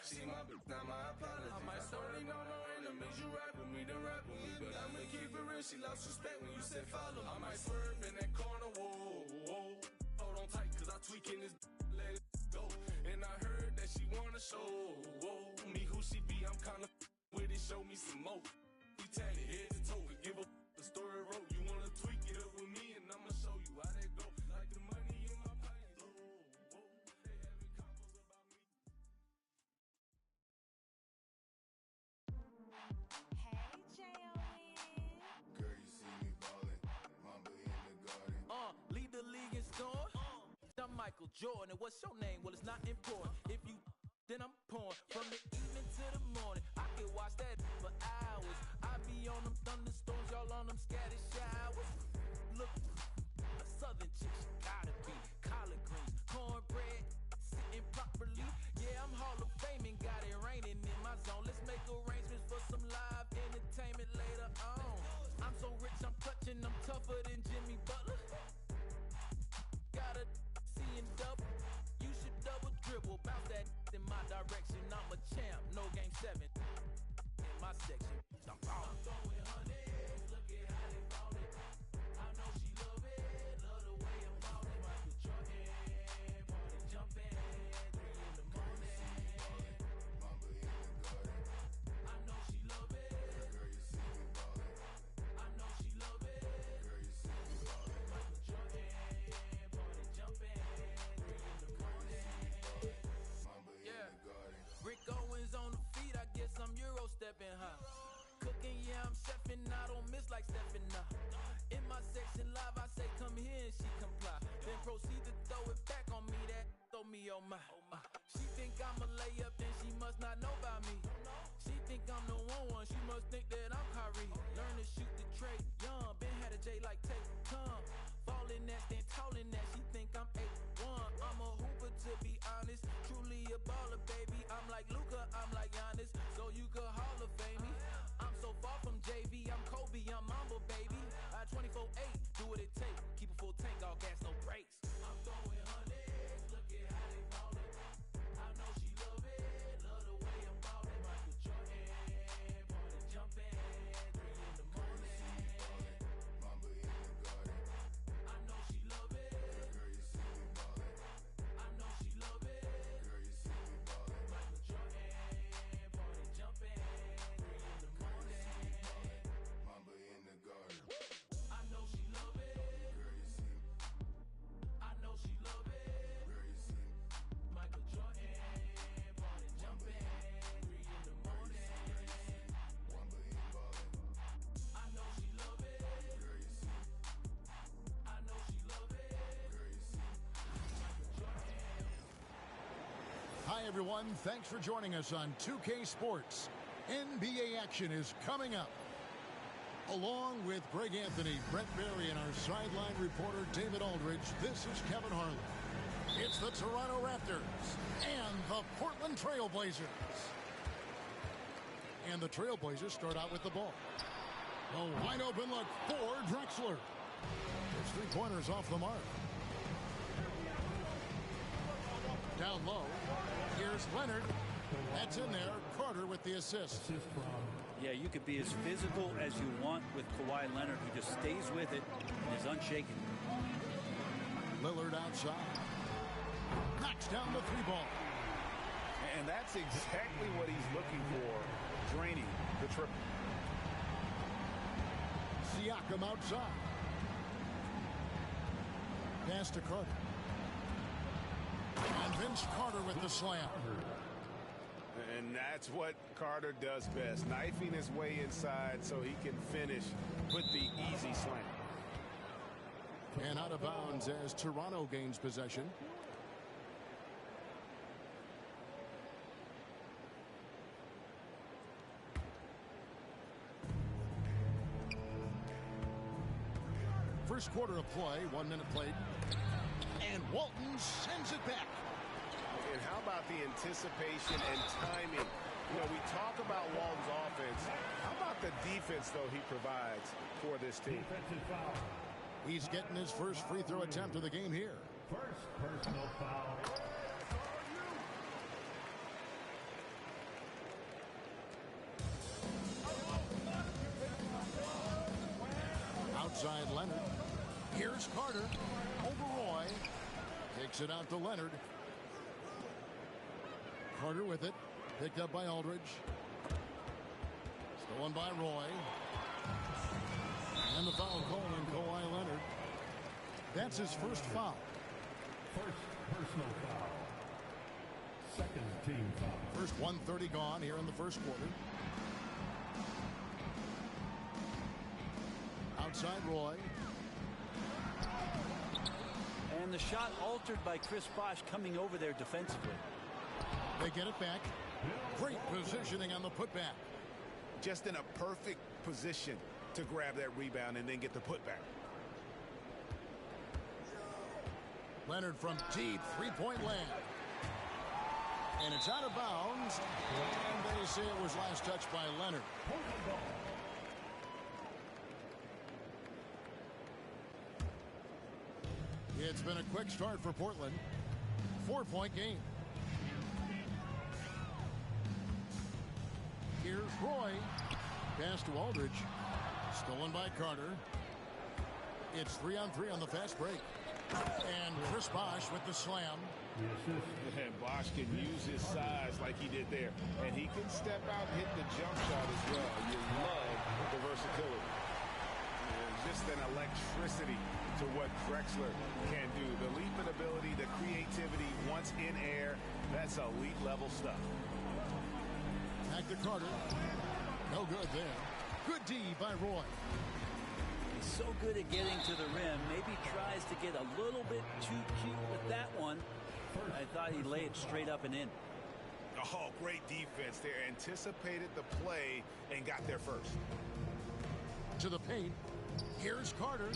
See my bitch, now my apology. I might start no enemies, you rap with me, then rap with me. But I'ma keep it real, she lost respect when you said follow. I might swerve in that corner, whoa. Hold on tight, cause I tweaking this, let it go. And I heard that she wanna show me who she be, I'm kinda with it, show me some more. We tag it head to toe, we give up the story wrote. You wanna tweak it up with me, and I'ma show you how that go. Like the money in my pocket, they having combos about me. Girl, you see me ballin', Mamba in the garden. Lead the league in scoring. I'm Michael Jordan, and what's your name? Well, it's not important. If you then I'm pouring from the evening to the morning. I can watch that for hours. I be on them thunderstorms, y'all on them scattered showers. Look, a southern chick, she gotta be collard greens, cornbread, sitting properly. Yeah, I'm Hall of Fame and got it raining in my zone. Let's make arrangements for some live entertainment later on. I'm so rich, I'm clutching, I'm tougher than Jimmy Butler. Gotta see and double. You should double dribble. Bounce that in my direction. I'm a champ. No game 7 in my section. I'm throwing hundreds. Look at how they ballin'. I know she love it. Love the way I'm ballin'. Michael Jordan, party jumping. 3 in the morning. Mamba in the garden. I know she love it. Girl, you see me ballin'. I know she love it. Girl, you see me ballin'. Michael Jordan, party jumping. 3 in the morning. Mamba in the garden. Rick Owens on the feet, I guess I'm Euro stepping high. Cooking, yeah, I'm chefing, I don't miss like stepping up. In my section live, I say come here and she comply. Then proceed to throw it back on me, that throw me on my. She think I'm a layup, then she must not know about me. She think I'm the one, she must think that I'm Kyrie. Learn to shoot the tray, young, been had a J like take come. Falling that, stand tall in that, she think I'm 8'1". I'm a hooper to be honest, truly a baller, baby. I'm like Luka, I'm like Giannis, so you could Hall of Fame me. I'm so far from JV, I'm Kobe, I'm Mamba, baby. I 24/8, do what it take, keep a full tank, all gas, no brakes. I'm throwing hundreds, look at how they ballin'. I know she love it, love the way I'm ballin'. Michael Jordan, party jumping, 3 in the morning. Mamba in the garden. I know she love it. Girl, you see me ballin'. I know she love it. Girl, you see me ballin'. Michael Jordan, party jumping, 3 in the morning. Mamba in the garden. I know she love it. Girl, you see me. I know she love it. Girl, you see me. Michael Jordan, party jumping, 3 in the morning. Mamba in ballin'. I know she love it. Girl, you see me. I know she love it. Girl, you see me. Hi, everyone. Thanks for joining us on 2K Sports. NBA action is coming up. Along with Greg Anthony, Brett Berry, and our sideline reporter, David Aldridge, this is Kevin Harlan. It's the Toronto Raptors and the Portland Trail Blazers. And the Trailblazers start out with the ball. A wide open look for Drexler. His three-pointers off the mark. Down low. Here's Leonard. That's in there. Carter with the assist. Yeah, you could be as physical as you want with Kawhi Leonard, who just stays with it and is unshaken. Lillard outside. Knocks down the three ball. And that's exactly what he's looking for, draining the triple. Siakam outside. Pass to Carter. And Vince Carter with the slam. And that's what Carter does best, knifing his way inside so he can finish with the easy slam. And out of bounds as Toronto gains possession. First quarter of play, 1 minute played. And Walton sends it back. And how about the anticipation and timing? You know, we talk about Walton's offense. How about the defense, though, he provides for this team? He's getting his first free throw attempt of the game here. First personal foul. Outside Leonard. Here's Carter. Over Roy. Takes it out to Leonard. Carter with it. Picked up by Aldridge. Stolen by Roy. And the foul call on Kawhi Leonard. That's his first foul. First personal foul. Second team foul. First 1:30 gone here in the first quarter. Outside Roy. And the shot altered by Chris Bosh coming over there defensively. They get it back. Great positioning on the putback. Just in a perfect position to grab that rebound and then get the putback. Leonard from deep three-point land. And it's out of bounds. And they say it was last touched by Leonard. It's been a quick start for Portland. 4-point game. Here's Roy. Pass to Aldridge. Stolen by Carter. It's 3-on-3 on the fast break. And Chris Bosh with the slam. And Bosh can use his size like he did there. And he can step out and hit the jump shot as well. You love the versatility. There's just an electricity to what Drexler can do. The leaping ability, the creativity once in air, that's elite level stuff. Back to Carter. No good there. Good D by Roy. He's so good at getting to the rim. Maybe tries to get a little bit too cute with that one. I thought he'd lay it straight up and in. Oh, great defense there. Anticipated the play and got there first. To the paint. Here's Carter.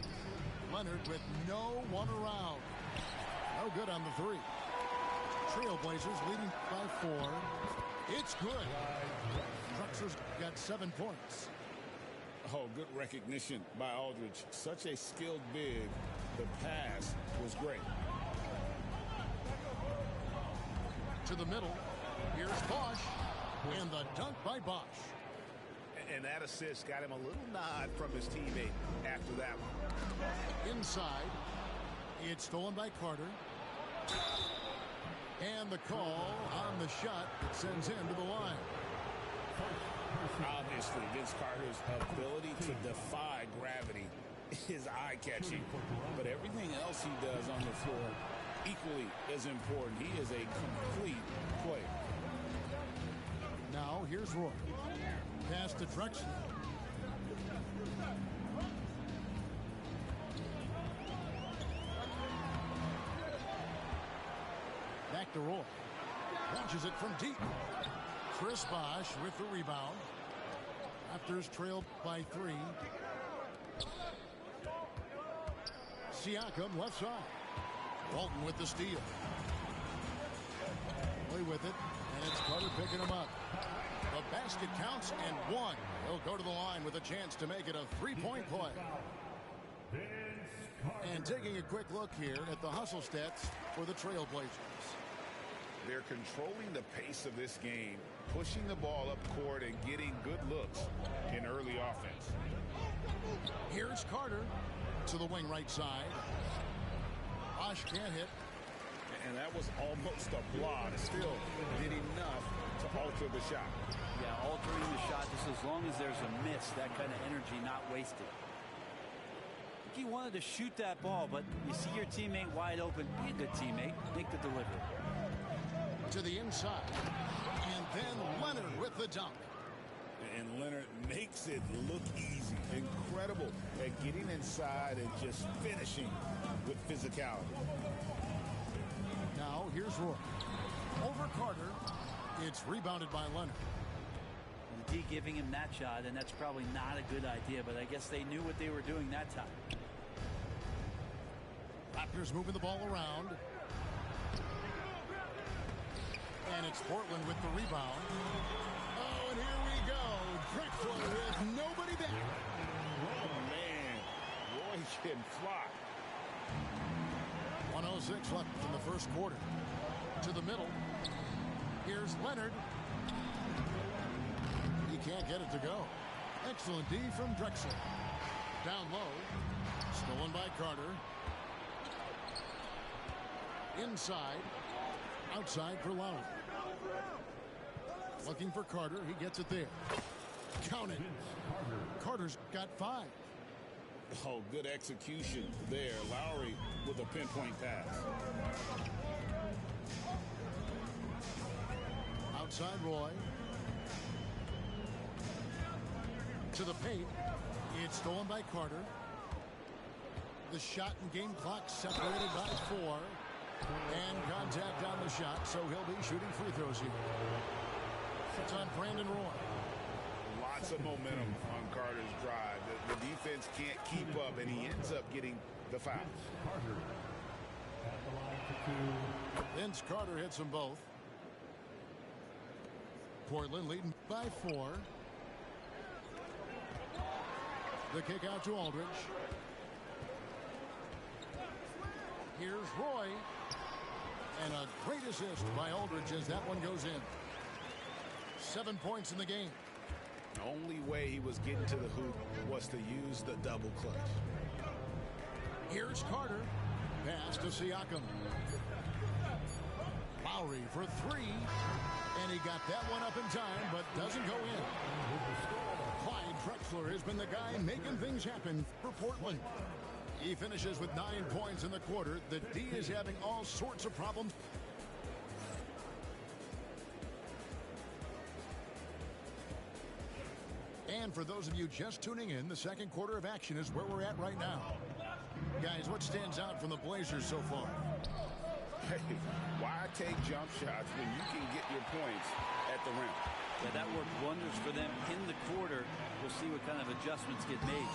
Leonard with no one around. No good on the three. Trailblazers leading by 4. It's good. Drexler's got 7 points. Oh, good recognition by Aldridge. Such a skilled big. The pass was great. To the middle. Here's Bosh. And the dunk by Bosh. And that assist got him a little nod from his teammate after that one. Inside. It's stolen by Carter. And the call on the shot that sends him to the line. Obviously, Vince Carter's ability to defy gravity is eye-catching. But everything else he does on the floor equally as important. He is a complete player. Now here's Roy. Pass to Drexler. Back to Roy. Launches it from deep. Chris Bosh with the rebound. Raptors trailed by 3. Siakam left side. Walton with the steal. Play with it, and it's Carter picking him up. The basket counts and 1. He'll go to the line with a chance to make it a 3-point play. And taking a quick look here at the hustle stats for the Trailblazers. They're controlling the pace of this game, pushing the ball up court and getting good looks in early offense. Here's Carter to the wing right side. Bosh can't hit. And that was almost a block. Still did enough to alter the shot. Yeah, altering the shot just as long as there's a miss. That kind of energy not wasted. I think he wanted to shoot that ball, but you see your teammate wide open. Be a good teammate. Make the delivery. To the inside. And then Leonard with the dunk. And Leonard makes it look easy. Incredible at getting inside and just finishing with physicality. Now here's Roy. Over Carter. It's rebounded by Leonard. The D giving him that shot, and that's probably not a good idea, but I guess they knew what they were doing that time. Raptors moving the ball around. And it's Portland with the rebound. Oh, and here we go. Drexler with nobody there. Oh, man. Roy can fly. 1:06 left in the first quarter. To the middle. Here's Leonard. He can't get it to go. Excellent D from Drexler. Down low. Stolen by Carter. Inside. Outside for Lowry. Looking for Carter. He gets it there. Count it. Carter's got 5. Oh, good execution there. Lowry with a pinpoint pass. Outside Roy. To the paint. It's stolen by Carter. The shot and game clock separated by 4. And contact on the shot, so he'll be shooting free throws here. It's on Brandon Roy. Lots of momentum on Carter's drive. The defense can't keep up, and he ends up getting the foul. Vince Carter hits them both. Portland leading by 4. The kick out to Aldridge. Here's Roy. And a great assist by Aldridge as that one goes in. 7 points in the game. The only way he was getting to the hoop was to use the double clutch. Here's Carter. Pass to Siakam. Lowry for 3. And he got that one up in time, but doesn't go in. Clyde Drexler has been the guy making things happen for Portland. He finishes with 9 points in the quarter. The D is having all sorts of problems. And for those of you just tuning in, the second quarter of action is where we're at right now. Guys, what stands out from the Blazers so far? Hey, why take jump shots when you can get your points at the rim? Yeah, that worked wonders for them in the quarter. We'll see what kind of adjustments get made.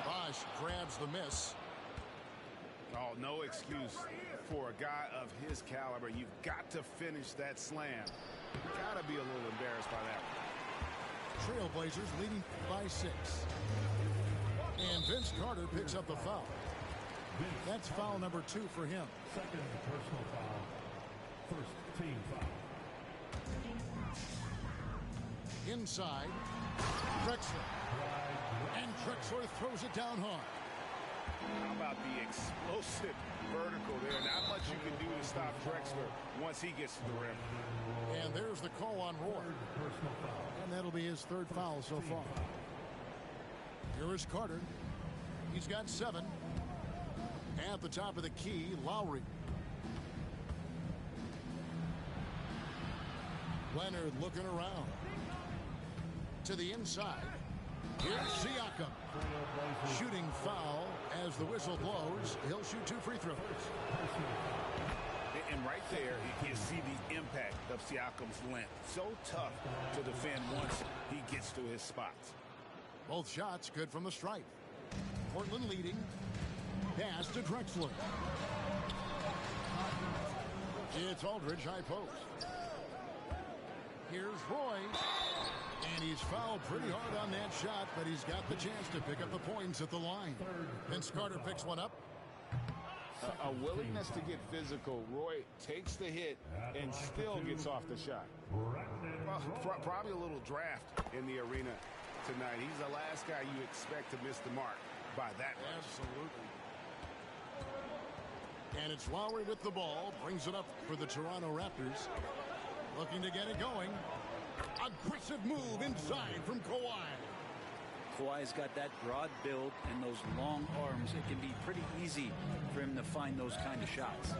Bosh grabs the miss. Oh, no excuse for a guy of his caliber. You've got to finish that slam. You've got to be a little embarrassed by that. Trailblazers leading by 6. And Vince Carter picks up the foul. That's foul number 2 for him. Second personal foul. First team foul. Inside. Drexler. And Drexler throws it down hard. How about the explosive vertical there? Not much you can do to stop Drexler once he gets to the rim. And there's the call on Roy. And that'll be his 3rd foul so far. Here is Carter. He's got 7. At the top of the key, Lowry. Leonard looking around. To the inside. Here's Siakam. Shooting foul as the whistle blows. He'll shoot 2 free throws. And right there, you see the impact of Siakam's length. So tough to defend once he gets to his spots. Both shots good from the stripe. Portland leading. Pass to Drexler. It's Aldridge high post. Here's Roy. And he's fouled pretty hard on that shot, but he's got the chance to pick up the points at the line. Vince Carter picks one up. A willingness to get physical. Roy takes the hit and still gets off the shot. Well, probably a little draft in the arena tonight. He's the last guy you expect to miss the mark by that much. Absolutely. And it's Lowry with the ball. Brings it up for the Toronto Raptors. Looking to get it going. Aggressive move inside from Kawhi. Kawhi's got that broad build and those long arms. It can be pretty easy for him to find those kind of shots.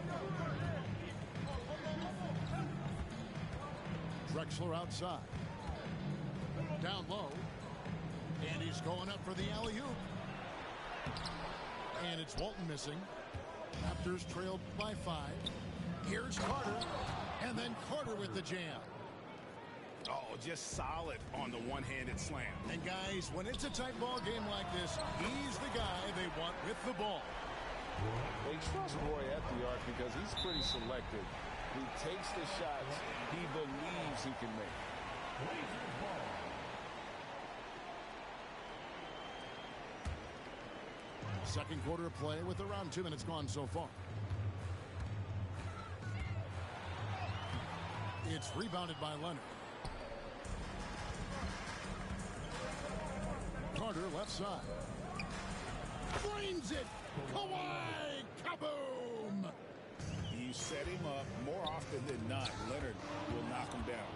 Drexler outside. down low. And he's going up for the alley-oop. And it's Walton missing. Raptors trailed by 5. Here's Carter. And then Carter with the jam. Oh, just solid on the one-handed slam. And guys, when it's a tight ball game like this, he's the guy they want with the ball. They trust Roy at the arc because he's pretty selective. He takes the shots he believes he can make. Second quarter of play with around 2 minutes gone so far. It's rebounded by Leonard. Carter left side. Frames it. Kawhi. Kaboom. You set him up more often than not. Leonard will knock him down.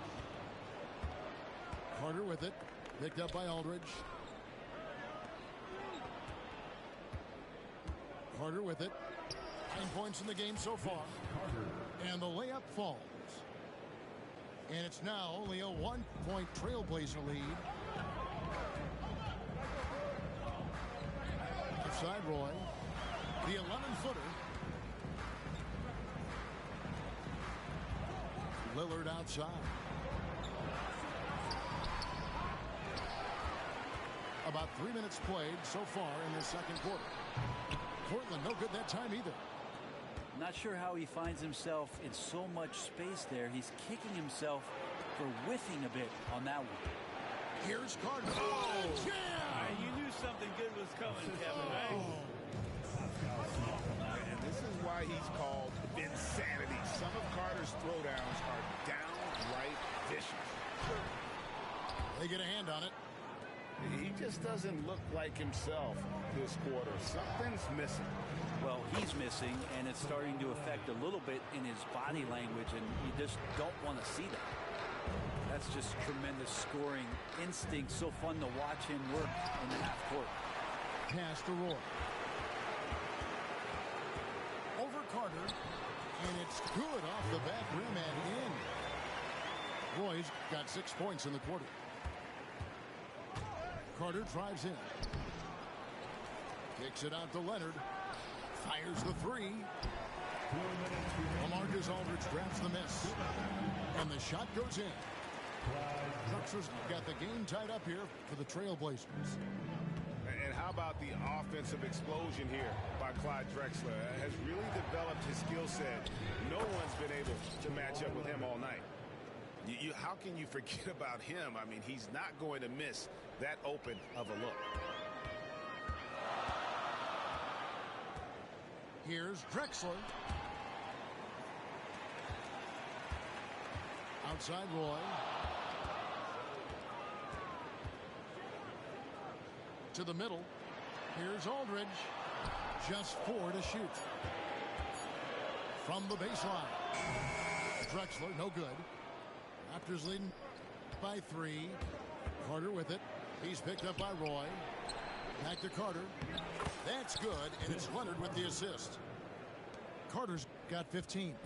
Carter with it. Picked up by Aldridge. Carter with it. 9 points in the game so far. And the layup falls. And it's now only a 1-point Trailblazer lead. Outside Roy. The 11-footer. Lillard outside. About 3 minutes played so far in the second quarter. Portland no good that time either. Not sure how he finds himself in so much space there. He's kicking himself for whiffing a bit on that one. Here's Carter. Oh, yeah. You knew something good was coming, Kevin, right? And this is why he's called insanity. Some of Carter's throwdowns are downright vicious. They get a hand on it. He just doesn't look like himself this quarter. Something's missing. Well, he's missing, and it's starting to affect a little bit in his body language, and you just don't want to see that. That's just tremendous scoring instinct. So fun to watch him work in the half court. Pass to Roy. Over Carter, and it's good off the back rim and in. Roy's got 6 points in the quarter. Carter drives in. Kicks it out to Leonard. Fires the three. LaMarcus Aldridge grabs the miss. And the shot goes in. Drexler's got the game tied up here for the Trailblazers. And how about the offensive explosion here by Clyde Drexler? Has really developed his skill set. No one's been able to match up with him all night. How can you forget about him? I mean, he's not going to miss that open of a look. Here's Drexler. Outside Roy. To the middle. Here's Aldridge. Just 4 to shoot. From the baseline. Drexler, no good. Raptors leading by 3. Carter with it. He's picked up by Roy. Back to Carter. That's good, and it's Leonard with the assist. Carter's got 15.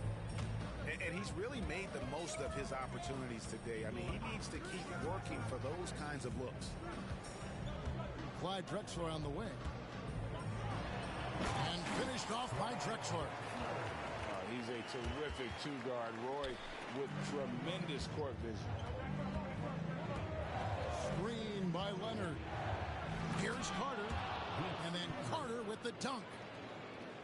And he's really made the most of his opportunities today. I mean, he needs to keep working for those kinds of looks. Clyde Drexler on the wing. And finished off by Drexler. He's a terrific two-guard. Roy with tremendous court vision. Screen by Leonard. Here's Carter. And then Carter with the dunk.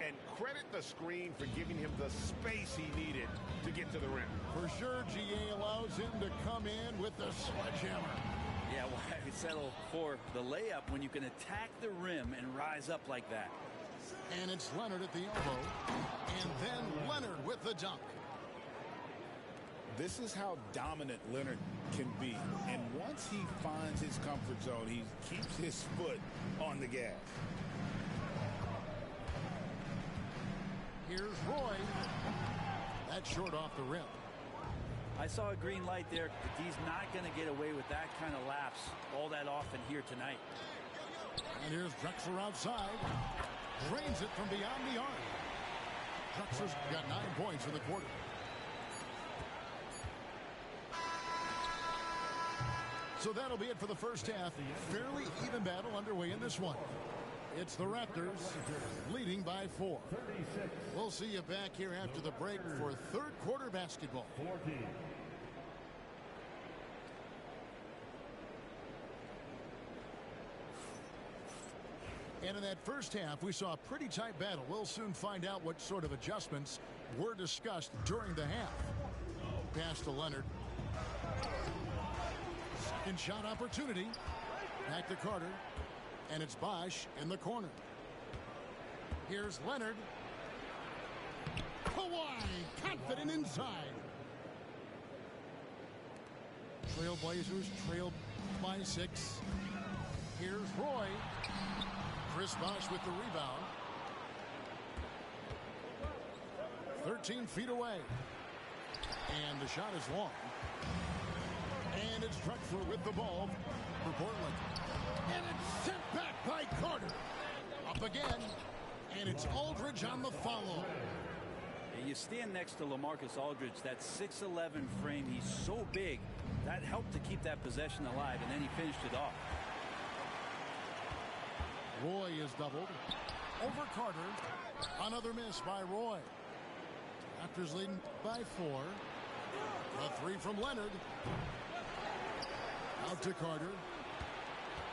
And credit the screen for giving him the space he needed to get to the rim. For sure, GA allows him to come in with the sledgehammer. Yeah, why settle for the layup when you can attack the rim and rise up like that? And it's Leonard at the elbow. And then Leonard with the dunk. This is how dominant Leonard can be. And once he finds his comfort zone, he keeps his foot on the gas. Here's Roy. That's short off the rim. I saw a green light there, but he's not going to get away with that kind of lapse all that often here tonight. And here's Drexler outside. Drains it from beyond the arc. Drexler's got 9 points in the quarter. So that'll be it for the first half. Fairly even battle underway in this one. It's the Raptors leading by 4. We'll see you back here after the break for third quarter basketball. And in that first half, we saw a pretty tight battle. We'll soon find out what sort of adjustments were discussed during the half. Pass to Leonard. Second shot opportunity. Back to Carter. And it's Bosch in the corner. Here's Leonard. Kawhi confident inside. Trailblazers trailed by 6. Here's Roy. Chris Bosch with the rebound. 13 feet away. And the shot is long. And it's Drexler with the ball for Portland. And it's sent back by Carter. Up again. And it's Aldridge on the follow. You stand next to LaMarcus Aldridge, that 6'11" frame. He's so big. That helped to keep that possession alive, and then he finished it off. Roy is doubled. Over Carter. Another miss by Roy. Raptors leading by 4. A 3 from Leonard. Out to Carter.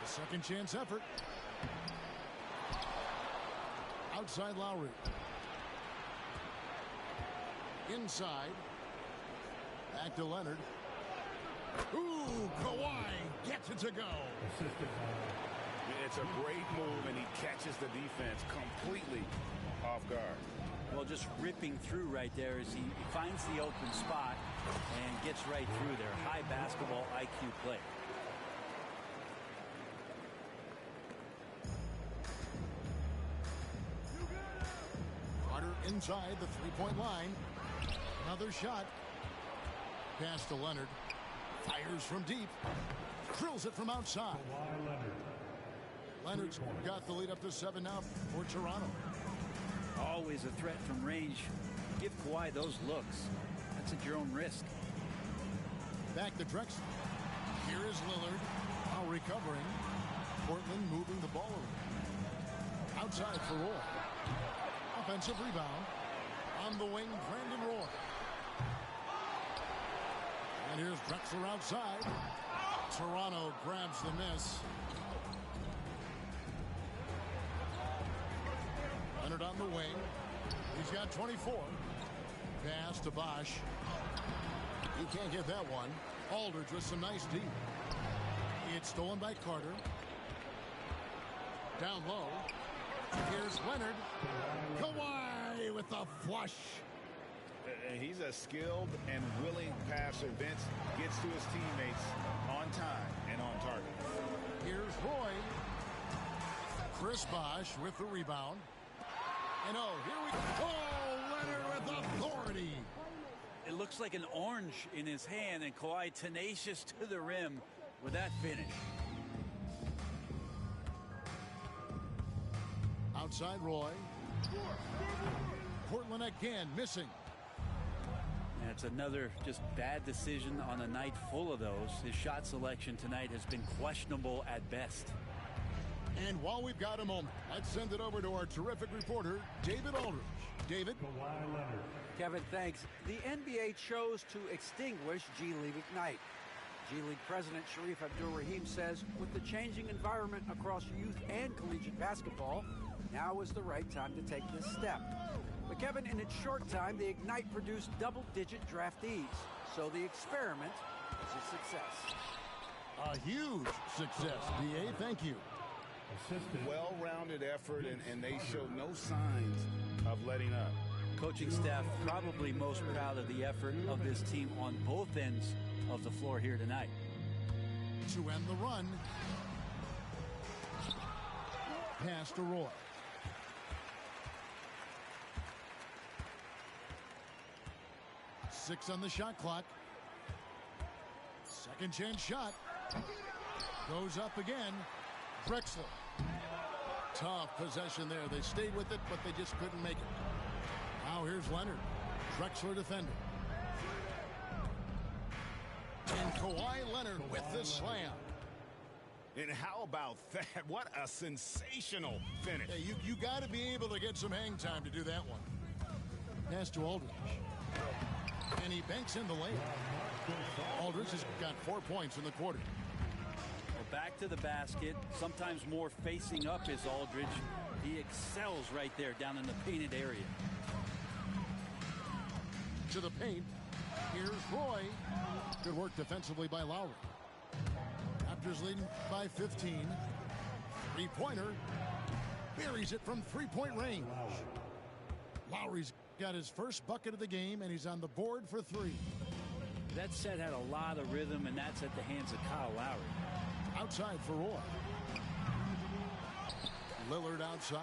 A second chance effort. Outside Lowry. Inside. Back to Leonard. Ooh, Kawhi gets it to go. It's a great move, and he catches the defense completely off guard. Well, just ripping through right there as he finds the open spot and gets right through there. High basketball IQ play. Carter inside the three-point line. Another shot. Pass to Leonard. Fires from deep. Drills it from outside. Leonard's got the lead up to 7 now for Toronto. Always a threat from range. Give Kawhi those looks. That's at your own risk. Back to Drexler. Here is Lillard. Now recovering. Portland moving the ball around. Outside for Roy. Offensive rebound. On the wing, Brandon Roy. And here's Drexler outside. Toronto grabs the miss. Leonard on the wing. He's got 24. Pass to Bosch. He can't get that one. Aldridge with some nice D. It's stolen by Carter. Down low. Here's Leonard. Kawhi with the flush. He's a skilled and willing passer. Vince gets to his teammates on time and on target. Here's Roy. Chris Bosch with the rebound. And here we go. Oh, Leonard with authority. It looks like an orange in his hand, and Kawhi tenacious to the rim with that finish. Outside Roy. Portland again missing. And it's another just bad decision on a night full of those. His shot selection tonight has been questionable at best. And while we've got a moment, let's send it over to our terrific reporter, David Aldridge. David? Kevin, thanks. The NBA chose to extinguish G League Ignite. G League President Sharif Abdul-Rahim says with the changing environment across youth and collegiate basketball, now is the right time to take this step. But Kevin, in its short time, the Ignite produced double-digit draftees. So the experiment is a success. A huge success, DA. Thank you. Well-rounded effort, and they showed no signs of letting up. Coaching staff probably most proud of the effort of this team on both ends of the floor here tonight. To end the run. Pass to Roy. Six on the shot clock. Second chance shot. Goes up again. Drexler. Tough possession there. They stayed with it, but they just couldn't make it. Now here's Leonard. Drexler defending. And Kawhi Leonard with the slam. And how about that? What a sensational finish. Hey, you got to be able to get some hang time to do that one. Pass to Aldridge. And he banks in the lane. Aldridge has got 4 points in the quarter. Well, back to the basket. Sometimes more facing up is Aldridge. He excels right there down in the painted area. To the paint. Here's Roy. Good work defensively by Lowry. Raptors leading by 15. Three-pointer. Buries it from three-point range. Lowry's got his first bucket of the game, and he's on the board for 3. That set had a lot of rhythm, and that's at the hands of Kyle Lowry. Outside for Roy. Lillard outside.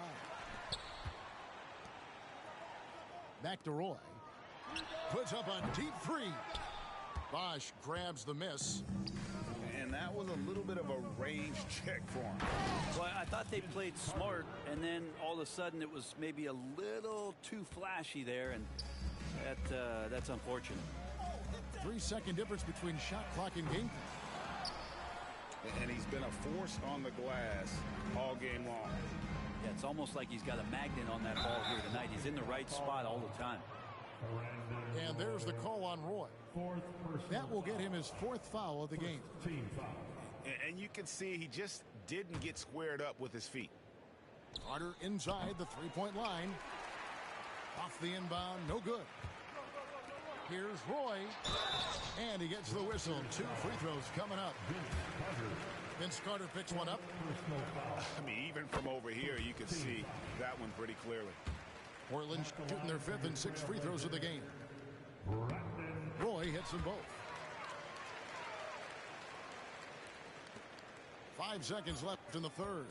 Back to Roy. Puts up a deep 3. Bosh grabs the miss. And that was a little bit of a range check for him. Well, I thought they played smart, and then all of a sudden it was maybe a little too flashy there, and that's unfortunate. 3-second difference between shot clock and game. And he's been a force on the glass all game long. Yeah, it's almost like he's got a magnet on that ball here tonight. He's in the right spot all the time. And there's the call on Roy. That will get him his 4th foul of the game. And you can see he just didn't get squared up with his feet. Carter inside the three-point line. Off the inbound, no good. Here's Roy. And he gets the whistle. 2 free throws coming up. Vince Carter picks one up. I mean, even from over here, you can see that one pretty clearly. Portland shooting their 5th and 6th free throws of the game. Roy hits them both. 5 seconds left in the third.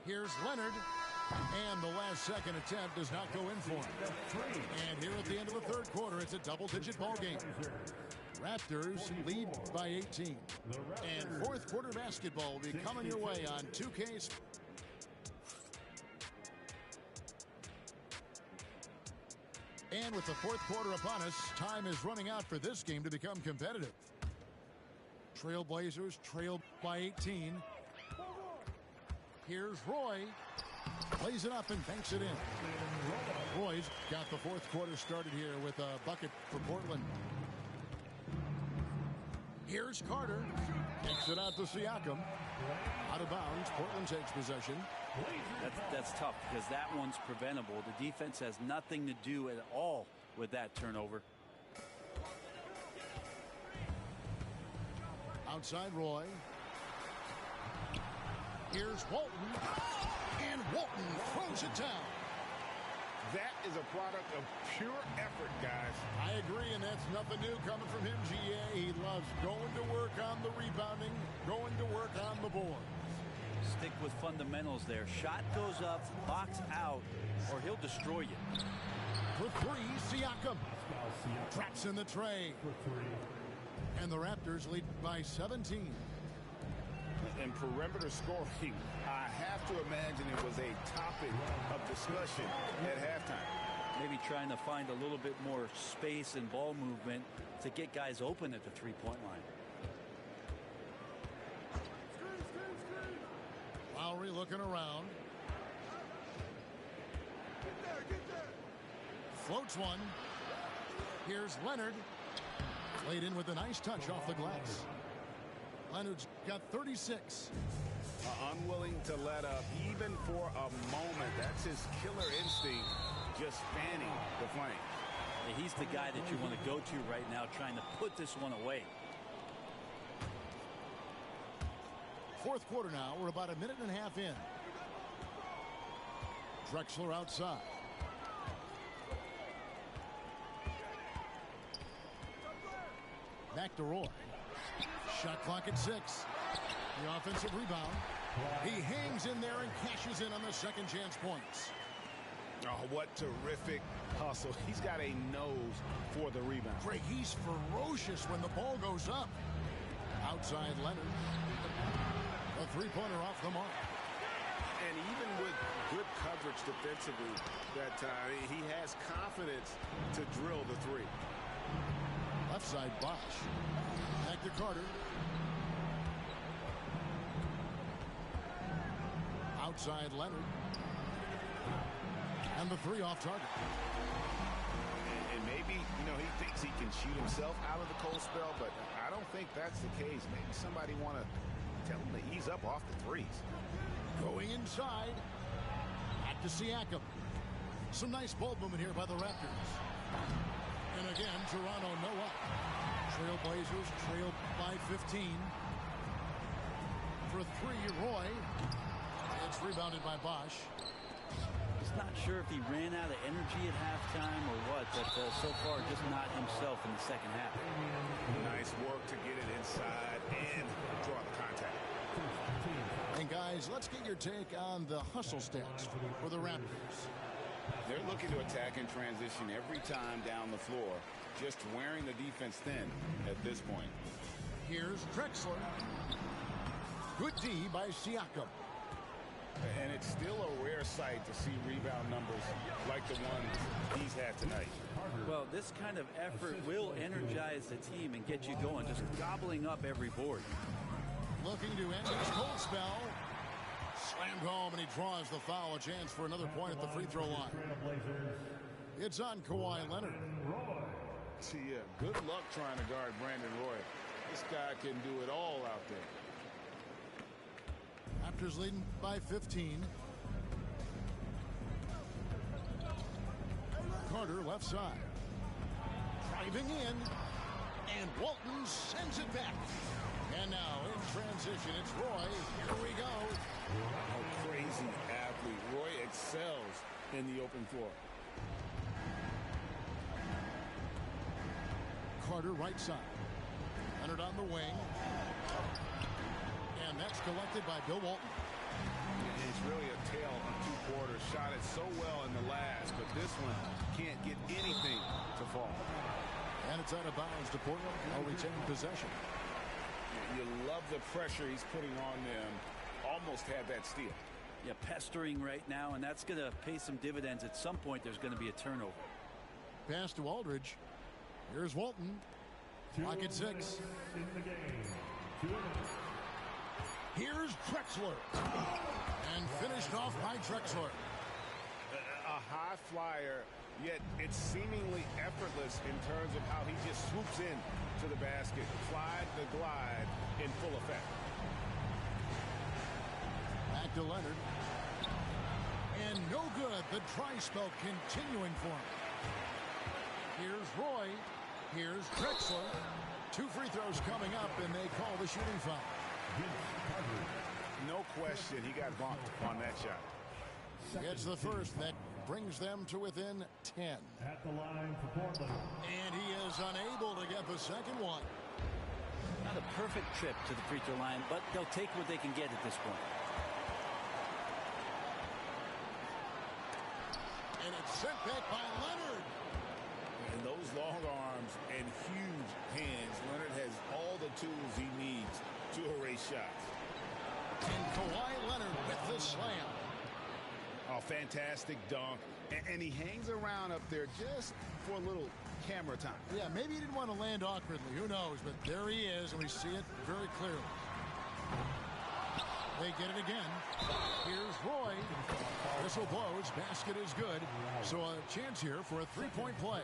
Here's Leonard. And the last second attempt does not go in for him. And here at the end of the third quarter, it's a double-digit ball game. Raptors lead by 18. And fourth quarter basketball will be coming your way on 2K. And with the fourth quarter upon us, time is running out for this game to become competitive. Trailblazers trail by 18. Here's Roy. Plays it up and banks it in. Roy's got the fourth quarter started here with a bucket for Portland. Here's Carter. Kicks it out to Siakam. Out of bounds. Portland takes possession. That's tough because that one's preventable. The defense has nothing to do at all with that turnover. Outside Roy. Here's Walton. And Walton throws it down. That is a product of pure effort, guys. I agree, and that's nothing new coming from him, GA. He loves going to work on the rebounding, going to work on the board. Stick with fundamentals there. Shot goes up, box out, or he'll destroy you. For 3, Siakam. Traps in the tray. And the Raptors lead by 17. And perimeter scoring, I have to imagine it was a topic of discussion at halftime. Maybe trying to find a little bit more space and ball movement to get guys open at the three-point line. Lowry looking around. Floats one. Here's Leonard. Played in with a nice touch off the glass. Leonard's got 36. Unwilling to let up even for a moment. That's his killer instinct, just fanning the flame. Yeah, he's the guy that you want to go to right now, trying to put this one away. Fourth quarter now. We're about a minute and a half in. Drexler outside. Back to Roy. Shot clock at 6. The offensive rebound. He hangs in there and cashes in on the second chance points. Oh, what terrific hustle. He's got a nose for the rebound. Craig, he's ferocious when the ball goes up. Outside Leonard. A three-pointer off the mark. And even with good coverage defensively that time, he has confidence to drill the three. left side, Bosch. Back to Carter. Outside Leonard. And the three off target. And maybe, he thinks he can shoot himself out of the cold spell, but I don't think that's the case. Maybe somebody want to tell him to ease up off the threes. Going inside. Back to Siakam. Some nice ball movement here by the Raptors. And again, Toronto no up. Trailblazers trail by 15. For three, Roy. It's rebounded by Bosch. He's not sure if he ran out of energy at halftime or what, but so far just not himself in the second half. Nice work to get it inside and draw the contact. And guys, let's get your take on the hustle stats for the Raptors. They're looking to attack in transition every time down the floor, just wearing the defense thin at this point. Here's Drexler. Good D by Siakam. And it's still a rare sight to see rebound numbers like the one he's had tonight. Well, this kind of effort will energize the team and get you going, just gobbling up every board. Looking to end his cold spell. Slammed home, and he draws the foul. A chance for another point at the free throw line. It's on Kawhi Leonard. Yeah, good luck trying to guard Brandon Roy. This guy can do it all out there. Raptors leading by 15. Carter left side. Driving in. And Walton sends it back. And now in transition, it's Roy. Here we go. A crazy athlete. Roy excels in the open floor. Carter right side. Leonard on the wing. And that's collected by Bill Walton. It's really a tale of two quarters. Shot it so well in the last, but this one can't get anything to fall. And it's out of bounds to Portland. I'll retain possession. You love the pressure he's putting on them. Almost had that steal. Yeah, pestering right now, and that's going to pay some dividends. At some point, there's going to be a turnover. Pass to Aldridge. Here's Walton. Clock at 6. Here's Drexler. And finished off by Drexler. A high flyer, yet it's seemingly effortless in terms of how he just swoops in to the basket. Clyde the glide in full effect. Back to Leonard. And no good. The dry spell continuing for him. Here's Roy. Here's Drexler. 2 free throws coming up, and they call the shooting foul. No question, he got bumped on that shot. Gets the first. That brings them to within 10. At the line for Portland. And he is unable to get the second one. Not a perfect trip to the free throw line, but they'll take what they can get at this point. And it's sent back by Leonard. And those long arms and huge hands, Leonard has all the tools he needs to erase shots. And Kawhi Leonard with the slam. A fantastic dunk. And he hangs around up there just for a little camera time. Yeah, maybe he didn't want to land awkwardly. Who knows? But there he is, and we see it very clearly. They get it again. Here's Roy. Whistle blows. Basket is good. So a chance here for a three-point play.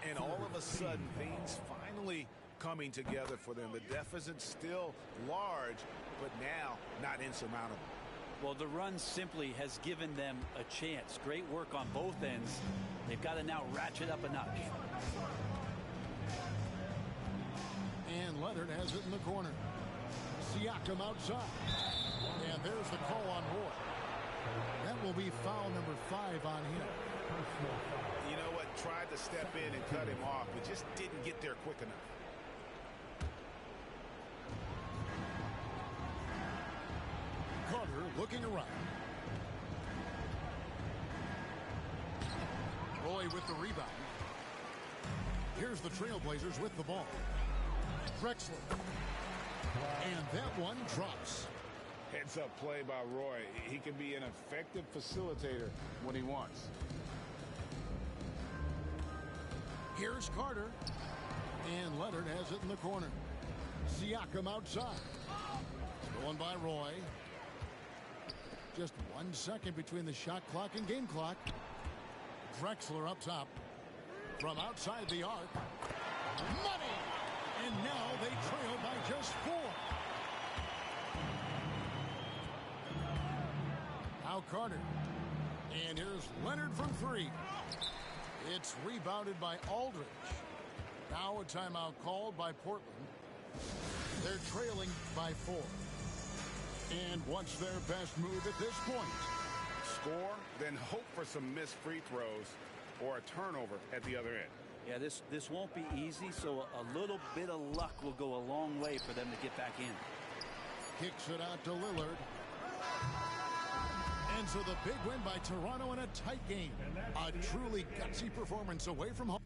And all of a sudden, things finally coming together for them. The deficit's still large, but now not insurmountable. Well, the run simply has given them a chance. Great work on both ends. They've got to now ratchet up a notch. And Leonard has it in the corner. Siakam outside. And there's the call on Roy. That will be foul number 5 on him. You know what? Tried to step in and cut him off, but just didn't get there quick enough. Carter looking around. Roy with the rebound. Here's the Trailblazers with the ball. Drexler. And that one drops. Heads up play by Roy. He can be an effective facilitator when he wants. Here's Carter. And Leonard has it in the corner. Siakam outside. Stolen by Roy. Just 1 second between the shot clock and game clock. Drexler up top. From outside the arc. Money! And now they trail by just 4. Now Carter. And here's Leonard from 3. It's rebounded by Aldridge. Now a timeout called by Portland. They're trailing by 4. And what's their best move at this point? Score, then hope for some missed free throws or a turnover at the other end. Yeah, this won't be easy, so a little bit of luck will go a long way for them to get back in. Kicks it out to Lillard. And so the big win by Toronto in a tight game. A truly gutsy performance away from home.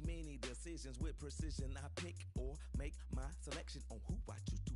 Many decisions with precision. I pick or make my selection on who I choose to